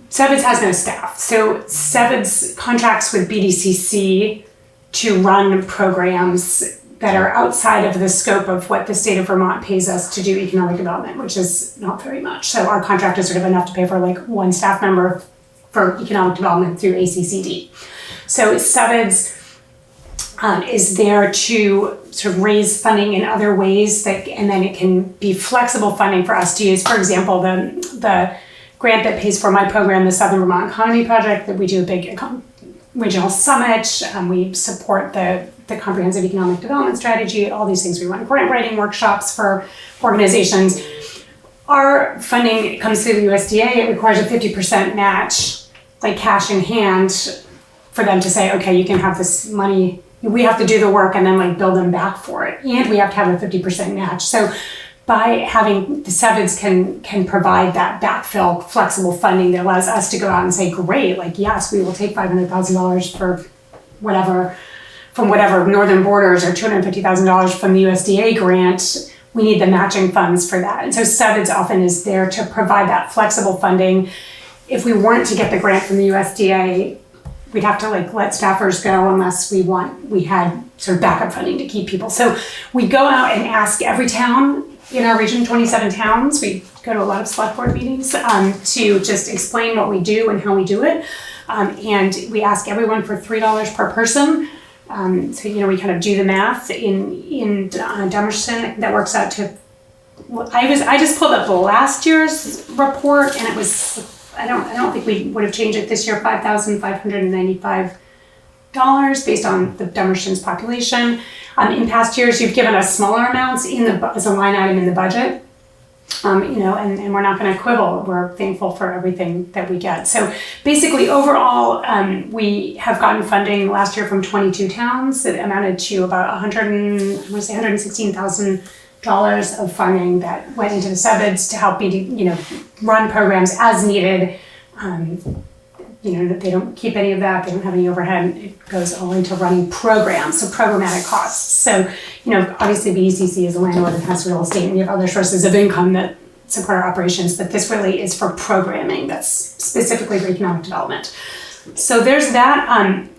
SEVIDS has no staff. So SEVIDS contracts with BDCC to run programs that are outside of the scope of what the state of Vermont pays us to do economic development, which is not very much. So our contract is sort of enough to pay for like one staff member for economic development through ACCD. So SEVIDS is there to sort of raise funding in other ways and then it can be flexible funding for us to use. For example, the grant that pays for my program, the Southern Vermont Economy Project, that we do a big regional summit. We support the comprehensive economic development strategy, all these things. We run grant writing workshops for organizations. Our funding comes through the USDA. It requires a 50% match, like cash in hand, for them to say, okay, you can have this money. We have to do the work and then like bill them back for it. And we have to have a 50% match. So by having the SEVIDS can provide that backfill flexible funding that allows us to go out and say, great, like, yes, we will take $500,000 for whatever, from whatever Northern Borders, or $250,000 from the USDA grant. We need the matching funds for that. And so SEVIDS often is there to provide that flexible funding. If we weren't to get the grant from the USDA, we'd have to like let staffers go unless we had sort of backup funding to keep people. So we go out and ask every town in our region, 27 towns. We go to a lot of select board meetings to just explain what we do and how we do it. And we ask everyone for $3 per person. So, we kind of do the math in Dummerston. That works out to, I just pulled up last year's report and it was, I don't think we would have changed it this year, $5,595 based on the Dummerston's population. In past years, you've given us smaller amounts as a line item in the budget. And we're not going to quibble. We're thankful for everything that we get. So basically, overall, we have gotten funding last year from 22 towns that amounted to about $116,000 of funding that went into the SEVIDS to help run programs as needed. They don't keep any of that. They don't have any overhead. It goes all into running programs, so programmatic costs. So, obviously BDCC is a landlord and has real estate, and we have other sources of income that support our operations, but this really is for programming that's specifically for economic development. So there's that.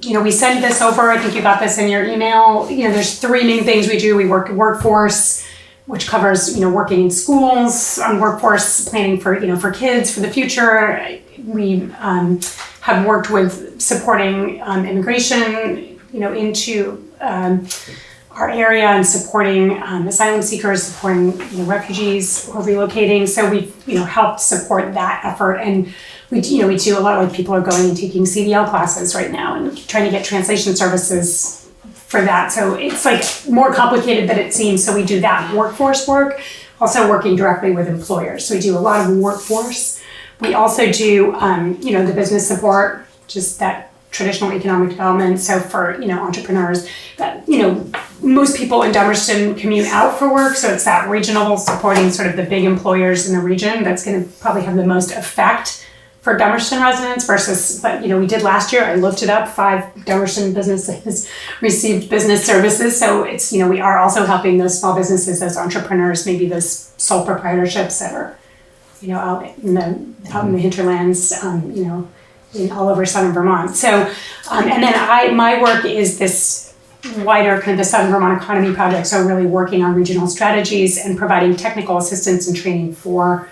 We send this over. I think you got this in your email. There's three main things we do. We work workforce, which covers, working in schools, on workforce planning for kids for the future. We have worked with supporting immigration, into our area and supporting asylum seekers, supporting refugees who are relocating. So we've helped support that effort, and we do a lot of people are going and taking CDL classes right now and trying to get translation services for that. So it's like more complicated than it seems. So we do that workforce work, also working directly with employers. So we do a lot of workforce. We also do, the business support, just that traditional economic development. So for, entrepreneurs that, most people in Dummerston commute out for work. So it's that regional supporting sort of the big employers in the region that's going to probably have the most effect for Dummerston residents versus, but we did last year, I looked it up, 5 Dummerston businesses received business services. So it's, we are also helping those small businesses, those entrepreneurs, maybe those sole proprietorships that are, out in the hinterlands, in all over southern Vermont. So, and then my work is this wider kind of the Southern Vermont Economy Project. So really working on regional strategies and providing technical assistance and training for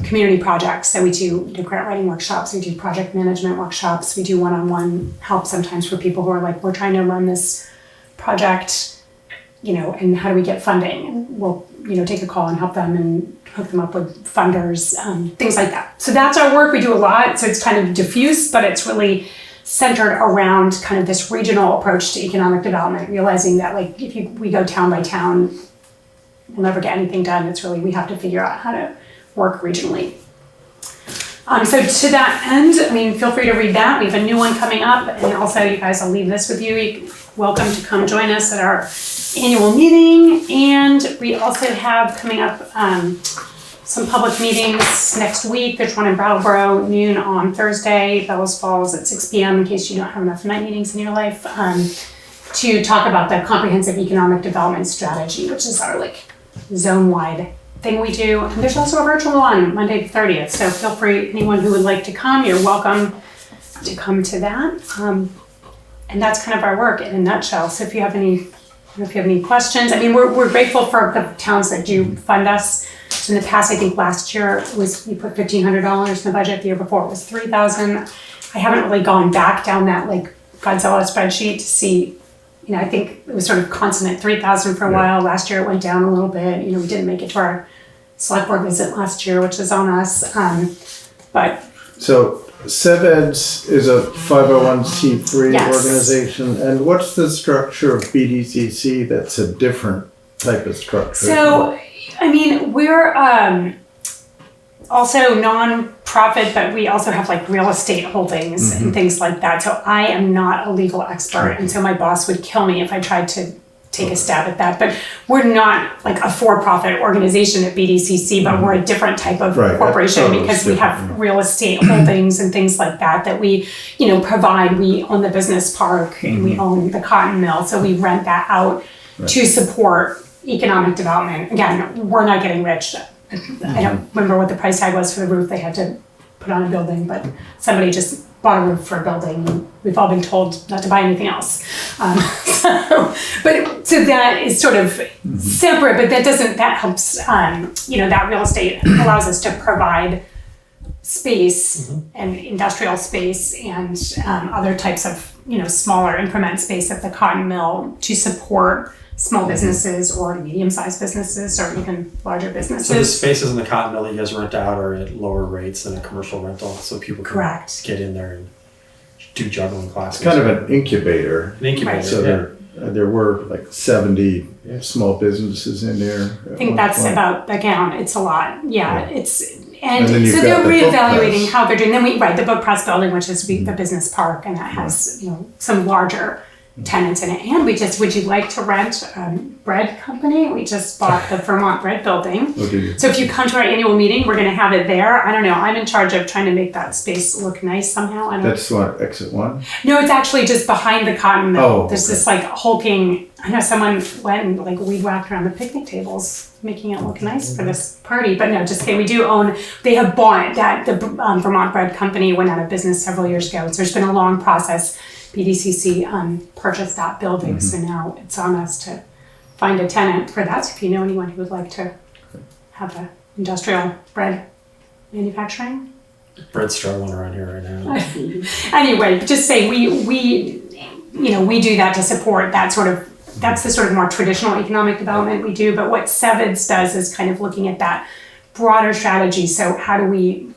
community projects. So we do grant writing workshops, we do project management workshops, we do one-on-one help sometimes for people who are like, we're trying to run this project, and how do we get funding? And we'll, take a call and help them and hook them up with funders, things like that. So that's our work. We do a lot. So it's kind of diffuse, but it's really centered around kind of this regional approach to economic development, realizing that like if we go town by town, we'll never get anything done. It's really, we have to figure out how to work regionally. So to that end, feel free to read that. We have a new one coming up, and also you guys, I'll leave this with you. You're welcome to come join us at our annual meeting. And we also have coming up some public meetings next week. There's one in Brattleboro, noon on Thursday. Bellows Falls at 6 p.m. in case you don't have enough night meetings in your life, to talk about the comprehensive economic development strategy, which is our like zone-wide thing we do. And there's also a virtual one Monday the 30th. So feel free, anyone who would like to come, you're welcome to come to that. And that's kind of our work in a nutshell. So if you have any questions, we're grateful for the towns that do fund us. So in the past, I think last year we put $1,500 in the budget. The year before it was $3,000. I haven't really gone back down that like Godzilla spreadsheet to see. I think it was sort of constant at 3,000 for a while. Last year it went down a little bit. We didn't make it to our select board visit last year, which is on us. But so SevEds is a 501c3 Yes. organization, and what's the structure of BDCC that's a different type of structure? so, we're also non-profit, but we also have like real estate holdings and things like that. So I am not a legal expert, and so my boss would kill me if I tried to take a stab at that. But we're not like a for-profit organization at BDCC, but we're a different type of corporation because we have real estate holdings and things like that we, provide. We own the business park and we own the cotton mill, so we rent that out to support economic development. Again, we're not getting rich. I don't remember what the price tag was for the roof they had to put on a building, but somebody just bought a roof for a building. And we've all been told not to buy anything else. So that is sort of separate, but that helps, that real estate allows us to provide space and industrial space and other types of, smaller increment space at the cotton mill to support small businesses or medium-sized businesses or even larger businesses. So the spaces in the cotton mill that you guys rent out are at lower rates than a commercial rental, so people can get in there and do juggling classes. It's kind of an incubator. An incubator, So there were like 70 small businesses in there. I think that's about the count. It's a lot. And then you've so got they're the book reevaluating press. how they're doing. Then the book press building, which is the business park, and that has some larger tenants in it. And would you like to rent a bread company? We just bought the Vermont Bread Building. So if you come to our annual meeting, we're going to have it there. I don't know. I'm in charge of trying to make that space look nice somehow. That's what, exit 1? No, it's actually just behind the cotton mill. Oh, There's this like hulking, I know someone went and like weed whacked around the picnic tables, making it look nice for this party. But no, just kidding. We do own, they have bought that, the Vermont Bread Company went out of business several years ago. So there's been a long process. BDCC purchased that building, so now it's on us to find a tenant for that. So if you know anyone who would like to have an industrial bread manufacturing. Bread's struggling around here right now. Anyway, just say we do that to support that sort of, that's the sort of more traditional economic development we do. But what SevEds does is kind of looking at that broader strategy. So how do we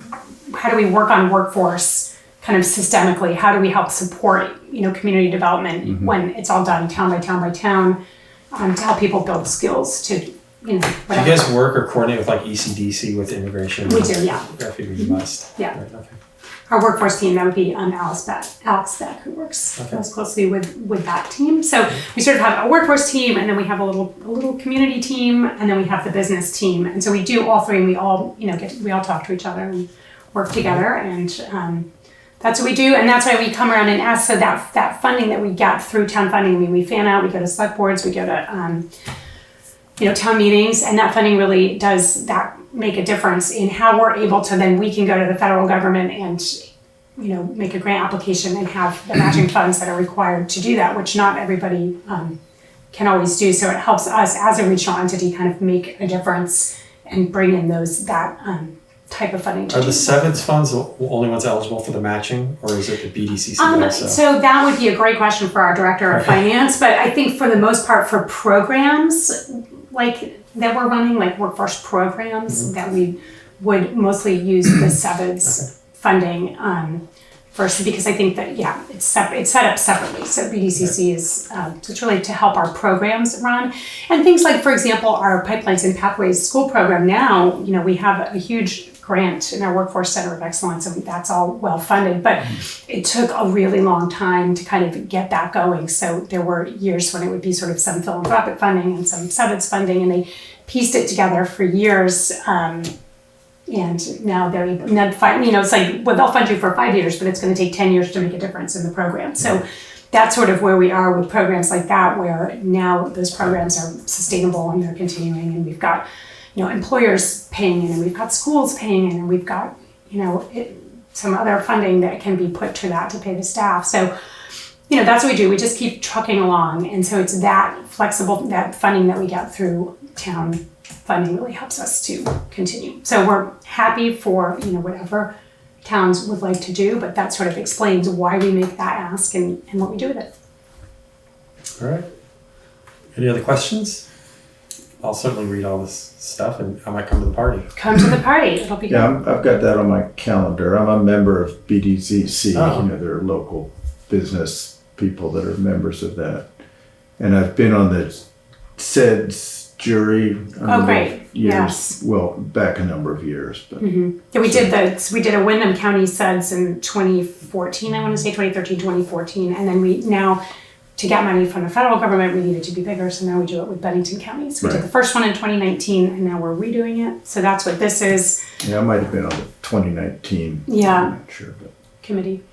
work on workforce kind of systemically, how do we help support, community development when it's all done town by town by town, to help people build skills to, Do you whatever. guys work or coordinate with like ECDC with immigration? We do, yeah. I figure you must. Yeah. Right, okay. Our workforce team, that would be Alex Beck, who works Okay. most closely with that team. So we sort of have a workforce team, and then we have a little community team, and then we have the business team. And so we do all three, and we all, we all talk to each other and work together, and that's what we do. And that's why we come around and ask, so that funding that we get through town funding, I mean, we fan out, we go to select boards, we go to, town meetings, and that funding really does that make a difference in how we're able to, then we can go to the federal government and, make a grant application and have the matching funds that are required to do that, which not everybody can always do. So it helps us as a regional entity kind of make a difference and bring in that type of funding. Are the sevens funds the only ones eligible for the matching, or is it the BDCC also? So that would be a great question for our director of finance, but I think for the most part for programs like that we're running, like workforce programs, that we would mostly use the sevens funding first, because I think that, it's set up separately. So BDCC is it's really to help our programs run. And things like, for example, our Pipelines and Pathways school program now, we have a huge grant in our Workforce Center of Excellence, and that's all well funded, but it took a really long time to kind of get that going. So there were years when it would be sort of some philanthropic funding and some sevens funding, and they pieced it together for years. And now they're able, it's like, well, they'll fund you for 5 years, but it's going to take 10 years to make a difference in the program. So that's sort of where we are with programs like that, where now those programs are sustainable and they're continuing, and we've got, employers paying in, and we've got schools paying in, and we've got, some other funding that can be put to that to pay the staff. So, that's what we do. We just keep trucking along. And so it's that flexible, that funding that we get through town funding really helps us to continue. So we're happy for, whatever towns would like to do, but that sort of explains why we make that ask and what we do with it. All right. Any other questions? I'll certainly read all this stuff, and I might come to the party. Come to the party. It'll be good. Yeah, I've got that on my calendar. I'm a member of BDCC. Oh. There are local business people that are members of that. And I've been on the SEDS jury. Great. Years, Yes. Well, back a number of years. But Yeah, we did a Wyndham County SEDS in 2014, I want to say 2013, 2014. And then now, to get money from the federal government, we needed to be bigger. So now we do it with Bennington County. So we did the first one in 2019, and now we're redoing it. So that's what this is. Yeah, I might have been on the 2019. Yeah. I'm not sure, but Committee.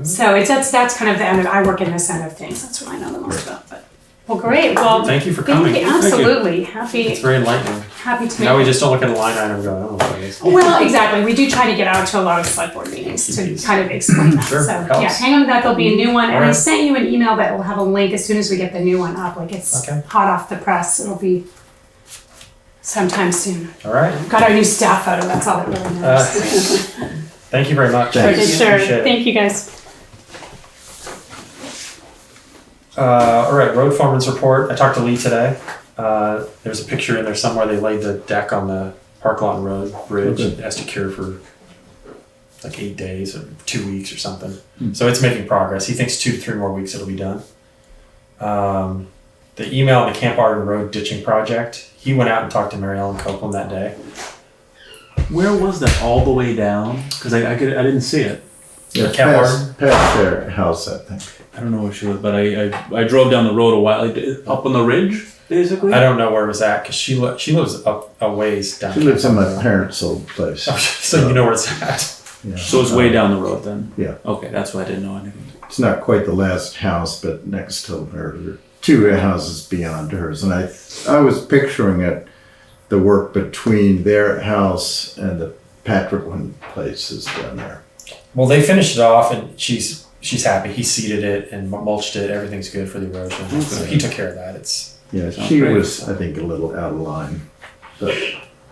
So that's kind of the end of, I work in this end of things. That's what I know the most about. But well, great. Well, Thank you for coming. Thank you. Absolutely. Happy It's very enlightening. to make Now we just don't look at a line item and go, I don't know what that is. Well, exactly. We do try to get out to a lot of select board meetings to kind of explain that. Sure, So helps. yeah, hang on to that. There'll be a new one. And I Alright. sent you an email that will have a link as soon as we get the new one up. Like it's Okay. hot off the press. It'll be sometime soon. All right. Got our new staff photo. That's all that really matters. Thank you very much. Thanks. Sure. Appreciate it. Thank you guys. All right, road foreman's report. I talked to Lee today. There's a picture in there somewhere. They laid the deck on the Park Lawn Road Bridge. Okay. It has to cure for like 8 days or 2 weeks or something. So it's making progress. He thinks 2 to 3 more weeks it'll be done. The email on the Camp Arden Road ditching project. He went out and talked to Mary Ellen Copeland that day. Where was that? All the way down? Because I didn't see it. yeah, Camp past their house, I think. I don't know where she was, but I drove down the road a while, up on the ridge, basically. I don't know where it was at because she lives up a ways down. She lives in my parents' old place. So you know where it's at. Yeah. So it's way down the road then. Yeah. Okay, that's why I didn't know anything. It's not quite the last house, but next to her. There are 2 houses beyond hers. And I was picturing it, the work between their house and the Patrick one places down there. Well, they finished it off, and she's happy. He seeded it and mulched it. Everything's good for the erosion. So he took care of that. Yeah, Sounds she great. was, I think, a little out of line. But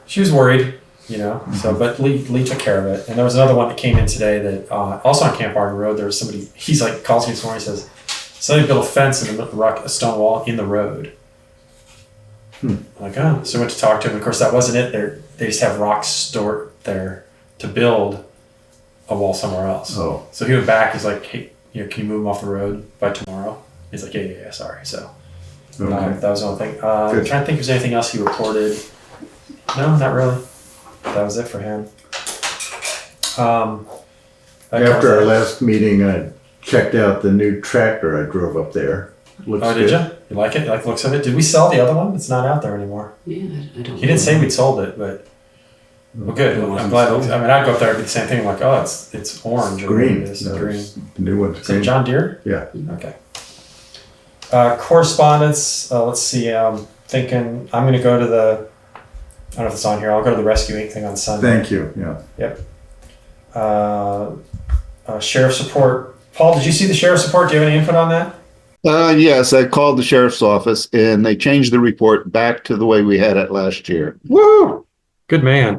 She was worried, So, but Lee took care of it. And there was another one that came in today that also on Camp Arden Road. There was somebody. He's like calls me this morning. He says somebody built a fence and a stone wall in the road. I'm like, oh. So I went to talk to him. Of course, that wasn't it. They just have rocks stored there to build a wall somewhere else. Oh, So he went back. He's like, hey, can you move them off the road by tomorrow? He's like, yeah, sorry. So okay. that was the only thing. I'm trying to think if there's anything else he reported. No, not really. That was it for him. After our last meeting, I checked out the new tractor I drove up there. Looks Oh, good. did you? You like it? You like the looks of it? Did we sell the other one? It's not out there anymore. Yeah, I don't. He didn't say we'd sold it, but well, good. I'm glad. I mean, I'd go up there and do the same thing. I'm like, oh, it's orange or Green. whatever it is. No, Green. The new one's Is it green. John Deere? Yeah. Okay. Correspondence. Let's see. I'm thinking I'm going to go to the. I don't know if it's on here. I'll go to the Rescue Inc. thing on Sunday. Thank you, yeah. Sheriff's report. Paul, did you see the sheriff's report? Do you have any input on that? Yes, I called the sheriff's office and they changed the report back to the way we had it last year. Woo! Good man.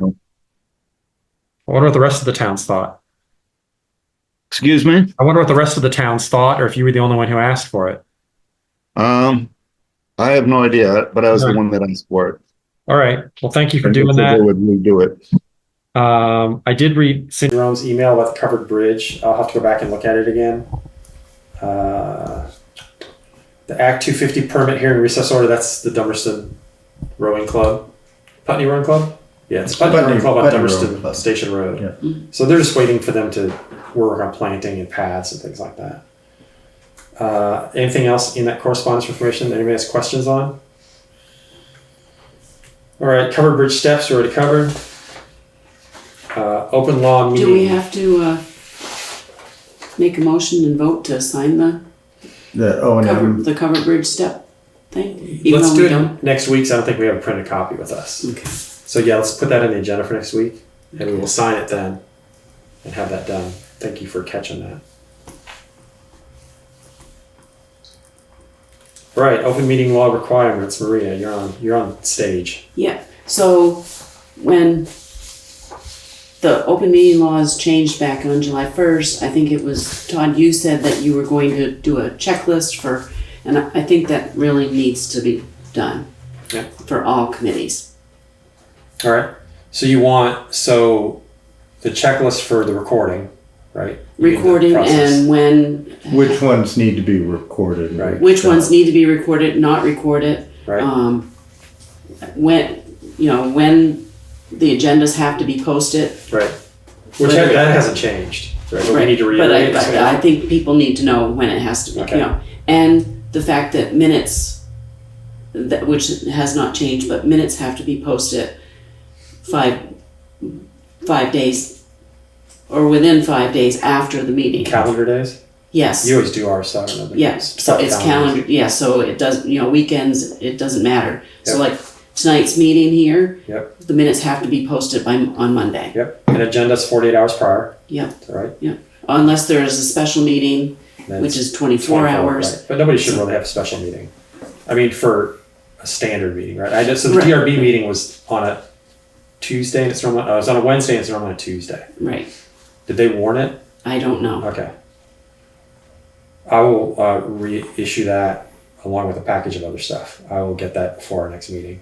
I wonder what the rest of the towns thought. Excuse me? I wonder what the rest of the towns thought, or if you were the only one who asked for it. I have no idea, but I was the one that asked for it. All right. Well, thank you for I doing said that. they would redo it. I did read Cindy Rome's email about the covered bridge. I'll have to go back and look at it again. The Act 250 permit hearing recess order, that's the Dummerston Rowing Club. Putney Rowing Club? Yeah, it's Putney Rowing Club on Putney Rowing Dummerston Club. Station Road. Yeah. So they're just waiting for them to work on planting and paths and things like that. Anything else in that correspondence information that anybody has questions on? All right, covered bridge steps are already covered. Open law meeting. Do we have to make a motion and vote to sign the The O&M, covered bridge step thing? Even Let's though do we it don't? next week, 'cause I don't think we have a printed copy with us. Okay. So yeah, let's put that in the agenda for next week, and we will sign it then and have that done. Thank you for catching that. All right, open meeting law requirements. Maria, you're on stage. Yeah, so when the open meeting laws changed back on July 1st, I think it was, Todd, you said that you were going to do a checklist for, and I think that really needs to be done Yeah. for all committees. All right. So you want the checklist for the recording, right? You mean the Recording process. and when, which ones need to be recorded? Right. which ones need to be recorded, not recorded. Right. When the agendas have to be posted. Right. Which that hasn't changed. Right. But we need to But reiterate. I think people need to know when it has to be, Okay. and the fact that minutes, which has not changed, but minutes have to be posted 5 days or within 5 days after the meeting. Calendar days. Yes. You always do ours, so I don't know. but Yes, so it's calendar, yeah, so it does, weekends, it doesn't matter. So Yep. like tonight's meeting here, Yep. the minutes have to be posted on Monday. Yep. An agenda's 48 hours prior. Yep, All right. unless there is a special meeting, Then which it's is 24 hours. Right. But nobody should really have a special meeting. I mean, for a standard meeting, right? So the Right. DRB meeting was on a Tuesday, and it's normally, it was on a Wednesday, and it's normally a Tuesday. Right, Did they warn it? I don't know. Okay. I will reissue that along with a package of other stuff. I will get that before our next meeting.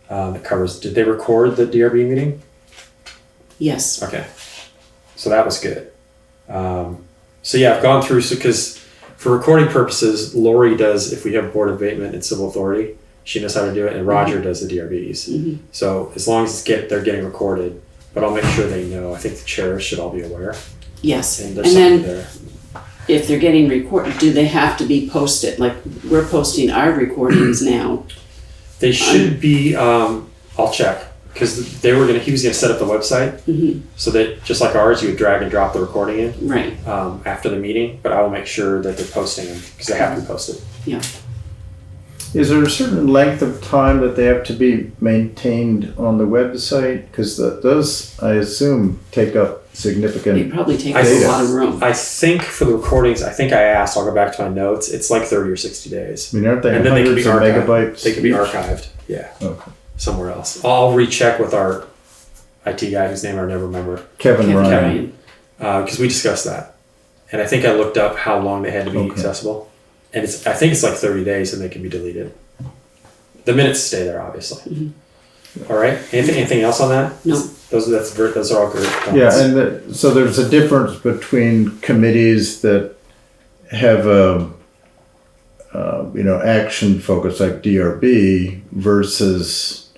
It covers, did they record the DRB meeting? Yes, Okay. So that was good. So yeah, I've gone through, because for recording purposes, Lori does, if we have Board of Abatement and Civil Authority, she knows how to do it, and Roger does the DRBs. Mhm. So as long as they're getting recorded, but I'll make sure they know. I think the chairs should all be aware. yes. And And there's something then there. if they're getting recorded, do they have to be posted? Like, we're posting our recordings now. They should be, I'll check, because he was gonna set up the website, Mhm. so that, just like ours, you would drag and drop the recording in, Right, after the meeting, but I will make sure that they're posting them, because they have to be posted. is there a certain length of time that they have to be maintained on the website? Because those, I assume, take up they significant, probably take I up a see. lot of room. I think for the recordings, I asked, I'll go back to my notes, it's like 30 or 60 days. I mean, aren't they And then they can be hundreds of archived. megabytes? They can be each? archived, yeah, Okay. somewhere else. I'll recheck with our IT guy, whose name I never remember, Kevin Kevin Ryan. Ryan. because we discussed that. And I think I looked up how long they had to be Okay. accessible. And I think it's like 30 days and they can be deleted. The minutes stay there, obviously. All right, anything else on that? No, Those are all great points. Yeah, and so there's a difference between committees that have a, action focus like DRB versus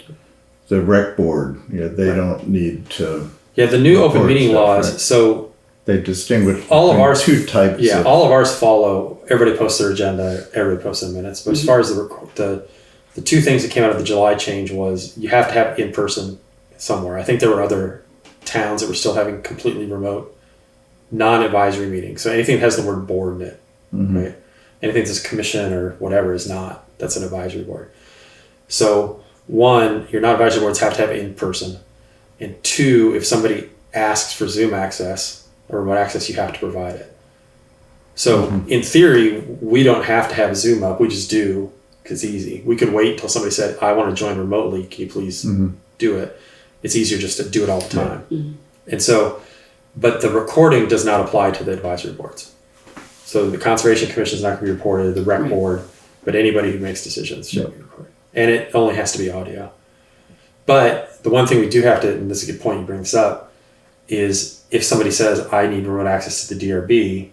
the rec board. They don't need to. Yeah, the new open report meeting stuff, laws. right? So They distinguish all of between ours, two types. yeah, of, all of ours follow. Everybody posts their agenda. Everybody posts their minutes. But as far as the two things that came out of the July change was you have to have in person somewhere. I think there were other towns that were still having completely remote, non-advisory meetings. So anything that has the word board in it, right? Anything that's a commission or whatever is not. That's an advisory board. So one, your non-advisory boards have to have it in person, and two, if somebody asks for Zoom access or remote access, you have to provide it. So in theory, we don't have to have Zoom up. We just do because it's easy. We could wait until somebody said, "I want to join remotely. Can you please do it?" It's easier just to do it all the time. And so, but the recording does not apply to the advisory boards. So the Conservation Commission is not going to be reported, the rec board, but anybody who makes decisions should be recorded. And it only has to be audio. But the one thing we do have to, and this is a good point you bring this up, is if somebody says, I need remote access to the DRB,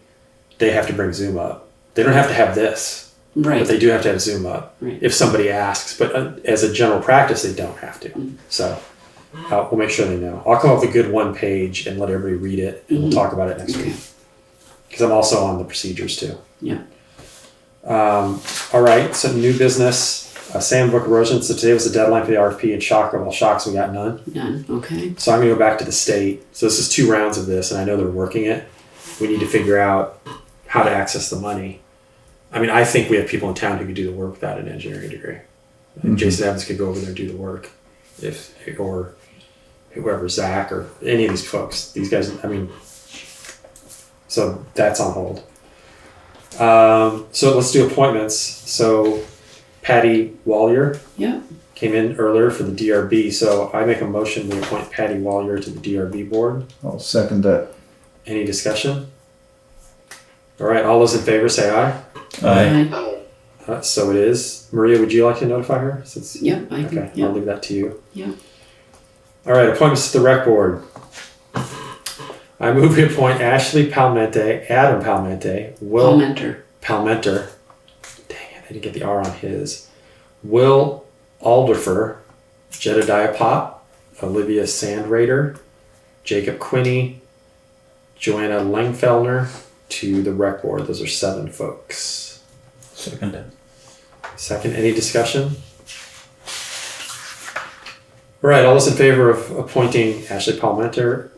they have to bring Zoom up. They don't have to have this, but they do have to have Zoom up if somebody asks. But as a general practice, they don't have to. So we'll make sure they know. I'll come up with a good one page and let everybody read it, and we'll talk about it next week. Because I'm also on the procedures too. Yeah. All right, so new business, Salmon Brook Erosion. So today was the deadline for the RFP, and shocker of all shocks, we got none. None, okay. So I'm gonna go back to the state. So this is 2 rounds of this, and I know they're working it. We need to figure out how to access the money. I mean, I think we have people in town who could do the work without an engineering degree. I think Jason Evans could go over there and do the work, or whoever, Zach, or any of these folks. These guys, I mean, so that's on hold. So let's do appointments. So Patty Wallier came in earlier for the DRB. So I make a motion we appoint Patty Wallier to the DRB board. I'll second that. Any discussion? All right, all those in favor say aye. Aye. So it is. Maria, would you like to notify her? Since, I can. Okay, I'll leave that to you. Yeah. All right, appointments to the rec board. I move we appoint Ashley Palmente, Adam Palmente, Will Palmenter. Dang it, I didn't get the R on his. Will Alderfer, Jedediah Pop, Olivia Sandrader, Jacob Quinney, Joanna Langfellner to the rec board. Those are 7 folks. Second. Any discussion? All right, all those in favor of appointing Ashley Palmenter,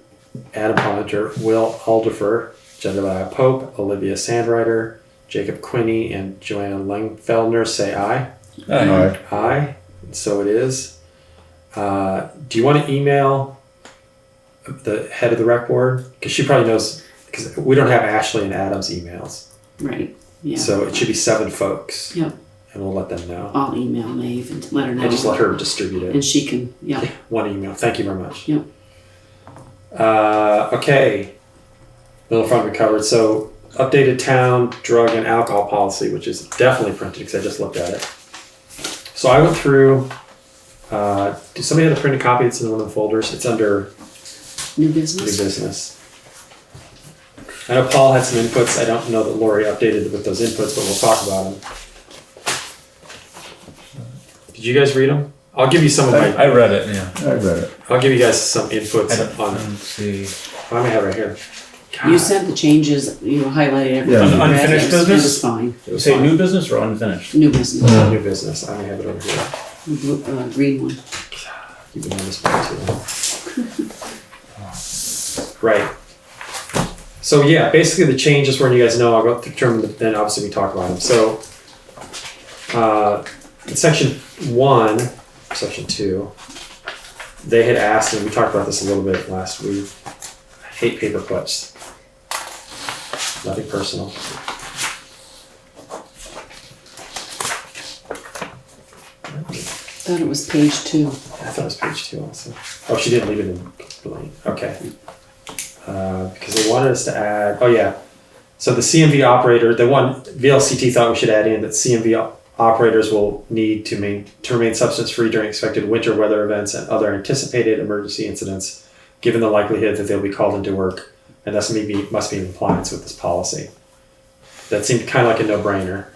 Adam Palmenter, Will Alderfer, Jedediah Pope, Olivia Sandrider, Jacob Quinney, and Joanna Langfellner say aye. Aye. Aye. So it is. Do you want to email the head of the rec board? Because she probably knows, because we don't have Ashley and Adam's emails. Right. Yeah. So it should be 7 folks. Yep. And we'll let them know. I'll email Maeve and let her know. And just let her distribute it. And she can, One email. Thank you very much. Yep. Okay. Miller Fund recovered. So updated town drug and alcohol policy, which is definitely printed because I just looked at it. So I went through. Did somebody have a printed copy? It's in one of the folders. It's under new business. New business. I know Paul had some inputs. I don't know that Lori updated with those inputs, but we'll talk about them. Did you guys read them? I'll give you some of my. I read it. Yeah. I read it. I'll give you guys some inputs on it. Let's see. I might have it right here. You sent the changes. You highlighted everything. Yeah. You read. Unfinished business? It was fine. Say new business or unfinished? New business. New business. I may have it over here. The blue, green one. You've been on this one too. Right. So yeah, basically the changes were, and you guys know, I'll go through them, then obviously we talk about them. So in section 1, section 2, they had asked, and we talked about this a little bit last week, I hate paper clips. Nothing personal. Thought it was page 2. I thought it was page 2 also. Oh, she didn't leave it in blank. Okay. Because they wanted us to add, oh yeah. So the CMV operator, the one VLCT thought we should add in that CMV operators will need to remain substance free during expected winter weather events and other anticipated emergency incidents given the likelihood that they'll be called into work, and thus must be in compliance with this policy. That seemed kind of like a no-brainer.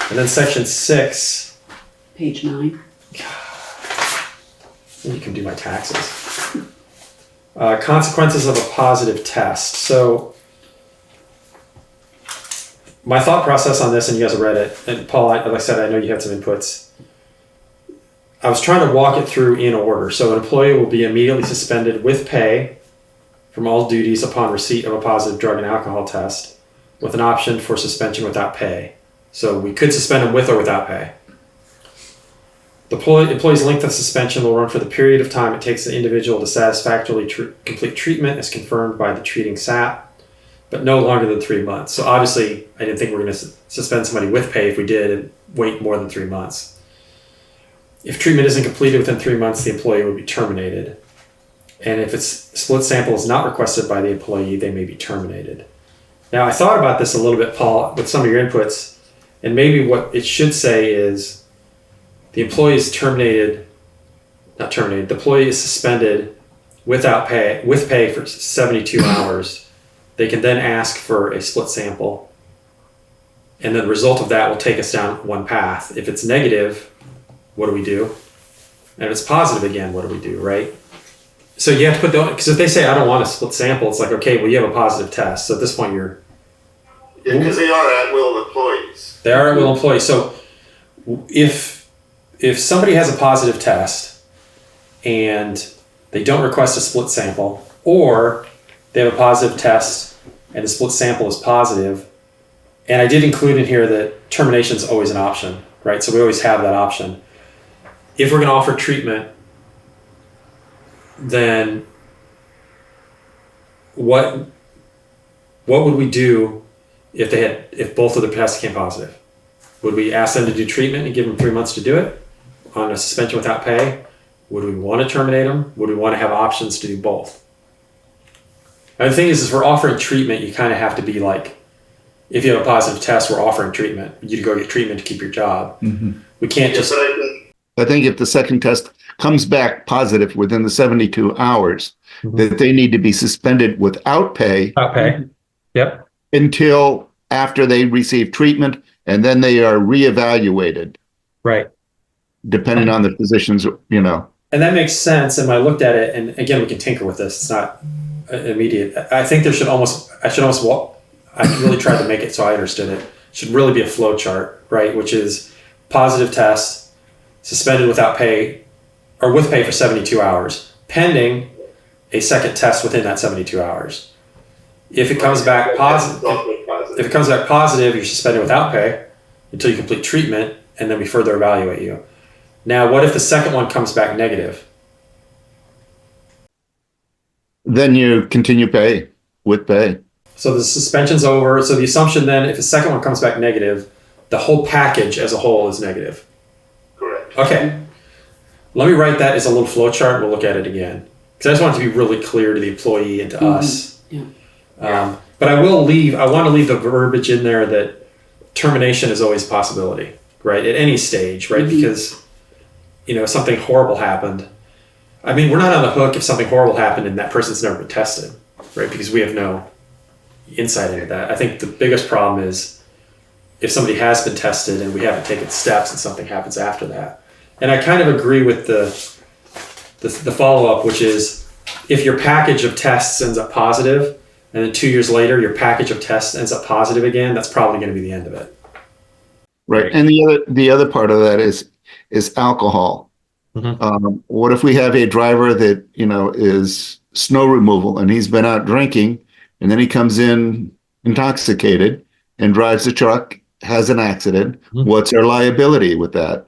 And then section 6, Page 9. you can do my taxes. Consequences of a positive test. So my thought process on this, and you guys have read it, and Paul, like I said, I know you had some inputs. I was trying to walk it through in order. So an employee will be immediately suspended with pay from all duties upon receipt of a positive drug and alcohol test, with an option for suspension without pay. So we could suspend them with or without pay. The employee's length of suspension will run for the period of time it takes the individual to satisfactorily complete treatment as confirmed by the treating SAP, but no longer than 3 months. So obviously, I didn't think we were going to suspend somebody with pay if we did and wait more than 3 months. If treatment isn't completed within 3 months, the employee would be terminated. And if its split sample is not requested by the employee, they may be terminated. Now, I thought about this a little bit, Paul, with some of your inputs, and maybe what it should say is the employee is the employee is suspended with pay for 72 hours. They can then ask for a split sample. And the result of that will take us down one path. If it's negative, what do we do? And if it's positive again, what do we do, right? So you have to put because if they say, I don't want a split sample, it's like, okay, well, you have a positive test. So at this point, Yeah, because they are at-will employees. They are at-will employees. So if somebody has a positive test and they don't request a split sample, or they have a positive test and the split sample is positive, and I did include in here that termination is always an option, right? So we always have that option. If we're going to offer treatment, then what would we do if both of the tests came positive? Would we ask them to do treatment and give them 3 months to do it on a suspension without pay? Would we want to terminate them? Would we want to have options to do both? And the thing is for offering treatment, you kind of have to be like, if you have a positive test, we're offering treatment. You go get treatment to keep your job. Mm-hmm. We can't just... I think if the second test comes back positive within the 72 hours, that they need to be suspended without pay. Without pay. Yep. Until after they receive treatment, and then they are reevaluated. Right. Depending on the physician's, And that makes sense. And when I looked at it, and again, we can tinker with this. It's not immediate. I think I really tried to make it so I understood it. It should really be a flow chart, right? Which is positive test, suspended without pay, or with pay for 72 hours, pending a second test within that 72 hours. If it comes back positive, you're suspended without pay until you complete treatment, and then we further evaluate you. Now, what if the second one comes back negative? Then you continue pay with pay. So the suspension's over. So the assumption then, if the second one comes back negative, the whole package as a whole is negative. Correct. Okay. Let me write that as a little flow chart. We'll look at it again. Because I just want it to be really clear to the employee and to us. Yeah. But I want to leave the verbiage in there that termination is always a possibility, right? At any stage, right? Mm-hmm. Because, something horrible happened. I mean, we're not on the hook if something horrible happened and that person's never been tested, right? Because we have no insight into that. I think the biggest problem is if somebody has been tested and we haven't taken steps and something happens after that. And I kind of agree with the follow-up, which is if your package of tests ends up positive, and then 2 years later your package of tests ends up positive again, that's probably going to be the end of it. Right. And the other part of that is alcohol. Mm-hmm. What if we have a driver that, is snow removal and he's been out drinking and then he comes in intoxicated and drives the truck, has an accident? Mm-hmm. What's our liability with that?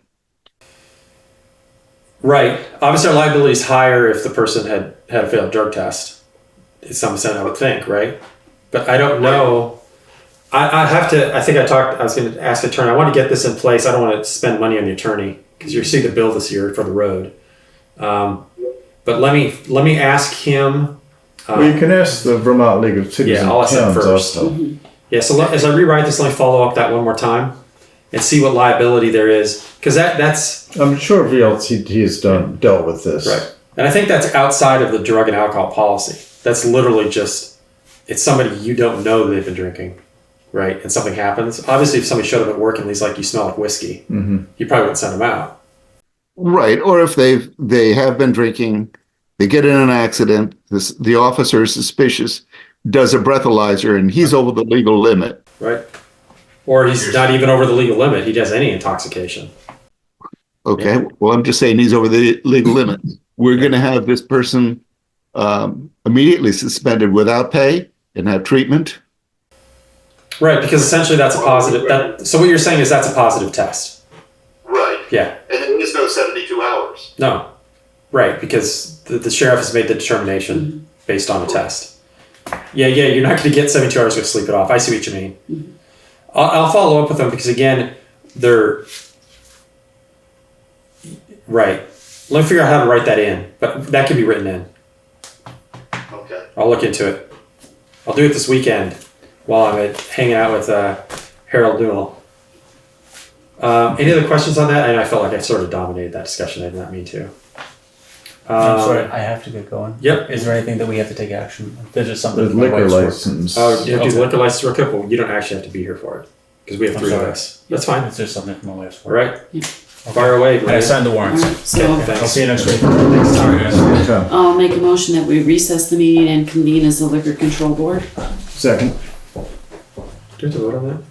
Right. Obviously our liability is higher if the person had a failed drug test. To some extent, I would think, right? But I don't know. I was going to ask the attorney. I want to get this in place. I don't want to spend money on the attorney because you see the bill this year for the road. But let me ask him. Well, you can ask the Vermont League of Cities and I'll ask them Towns first. also. Mm-hmm. Yeah, so as I rewrite this, let me follow up that one more time and see what liability there is. Because that's... I'm sure VLCT has dealt with this. Right. And I think that's outside of the drug and alcohol policy. That's literally just, it's somebody you don't know they've been drinking, right? And something happens. Obviously, if somebody showed up at work and he's like, you smell like whiskey, you probably wouldn't send them out. Right. Or if they have been drinking, they get in an accident, the officer is suspicious, does a breathalyzer, and he's over the legal limit. Right. Or he's not even over the legal limit. He does any intoxication. Okay. Well, I'm just saying he's over the legal limit. We're going to have this person immediately suspended without pay and have treatment. Right, because essentially that's a positive. So what you're saying is that's a positive test. Right. Yeah. And then there's no 72 hours. No. Right, because the sheriff has made the determination based on a test. Yeah, you're not going to get 72 hours to sleep it off. I see what you mean. I'll follow up with them because, again, they're... Right. Let me figure out how to write that in, but that can be written in. Okay. I'll look into it. I'll do it this weekend while I'm hanging out with Harold Newell. Any other questions on that? And I felt like I sort of dominated that discussion. I did not mean to. I'm sorry, I have to get going. Yep. Is there anything that we have to take action? There's just something. The my liquor wife's work. license. Oh, you have to do the Okay. liquor license real quick. Well, you don't actually have to be here for it because we have I'm 3 of sorry. us. That's fine. It's just something from my wife's All work. right. Yeah. Fire away, And I Blaine. signed the warrants. All right, so I'll Thanks. see you next week. Sorry, guys. Okay. I'll make a motion that we recess the meeting and convene as the liquor control board. Second. Do we have to vote on that?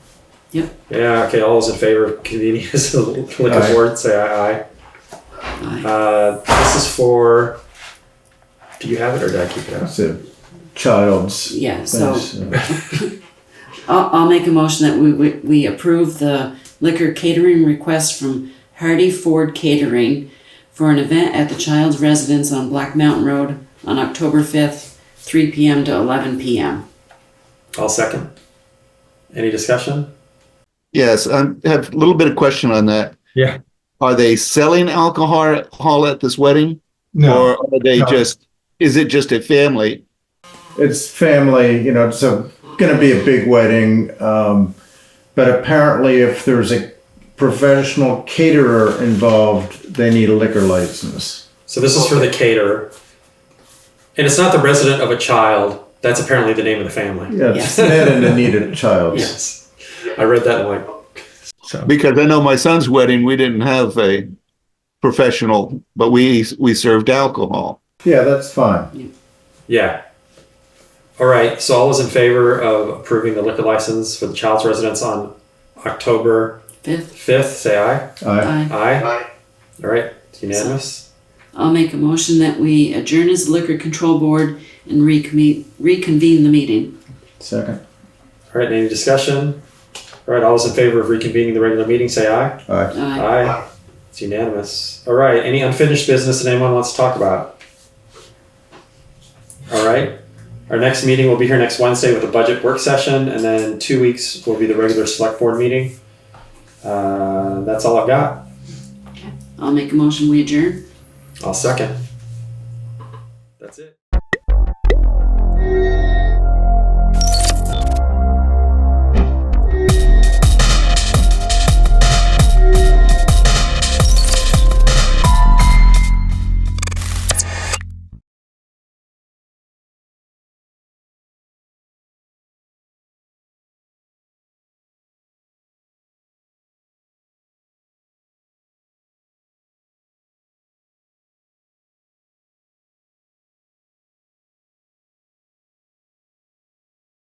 Yep. Yeah, okay, all those in favor of convening as the liquor Aye. board, say aye. Aye. This is for, do you have it or did I keep it out? It's a child's. Yeah, so thing, I'll make a motion that we approve the liquor catering request from Hardy Ford Catering for an event at the child's residence on Black Mountain Road on October 5th, 3 p.m. to 11 p.m. I'll second. Any discussion? Yes, I have a little bit of question on that. Yeah. Are they selling alcohol at this wedding? No. Or are they is it just a family? It's family, it's going to be a big wedding. But apparently if there's a professional caterer involved, they need a liquor license. So this is for the caterer. And it's not the resident of a child. That's apparently the name of the family. Yeah, it's Ned and Anita Childs. Yes. I read that and I'm like, Because I know my son's wedding, we didn't have a professional, but we served alcohol. Yeah, that's fine. yeah. All right, so all those in favor of approving the liquor license for the child's residence on October 5th, say aye. Aye. Aye. All right, it's unanimous. I'll make a motion that we adjourn as the liquor control board and reconvene the meeting. Second. All right, any discussion? All right, all those in favor of reconvening the regular meeting, say aye. Aye. Aye. It's unanimous. All right, any unfinished business that anyone wants to talk about? All right, our next meeting will be here next Wednesday with a budget work session, and then 2 weeks will be the regular select board meeting. That's all I've got. I'll make a motion we adjourn. I'll second.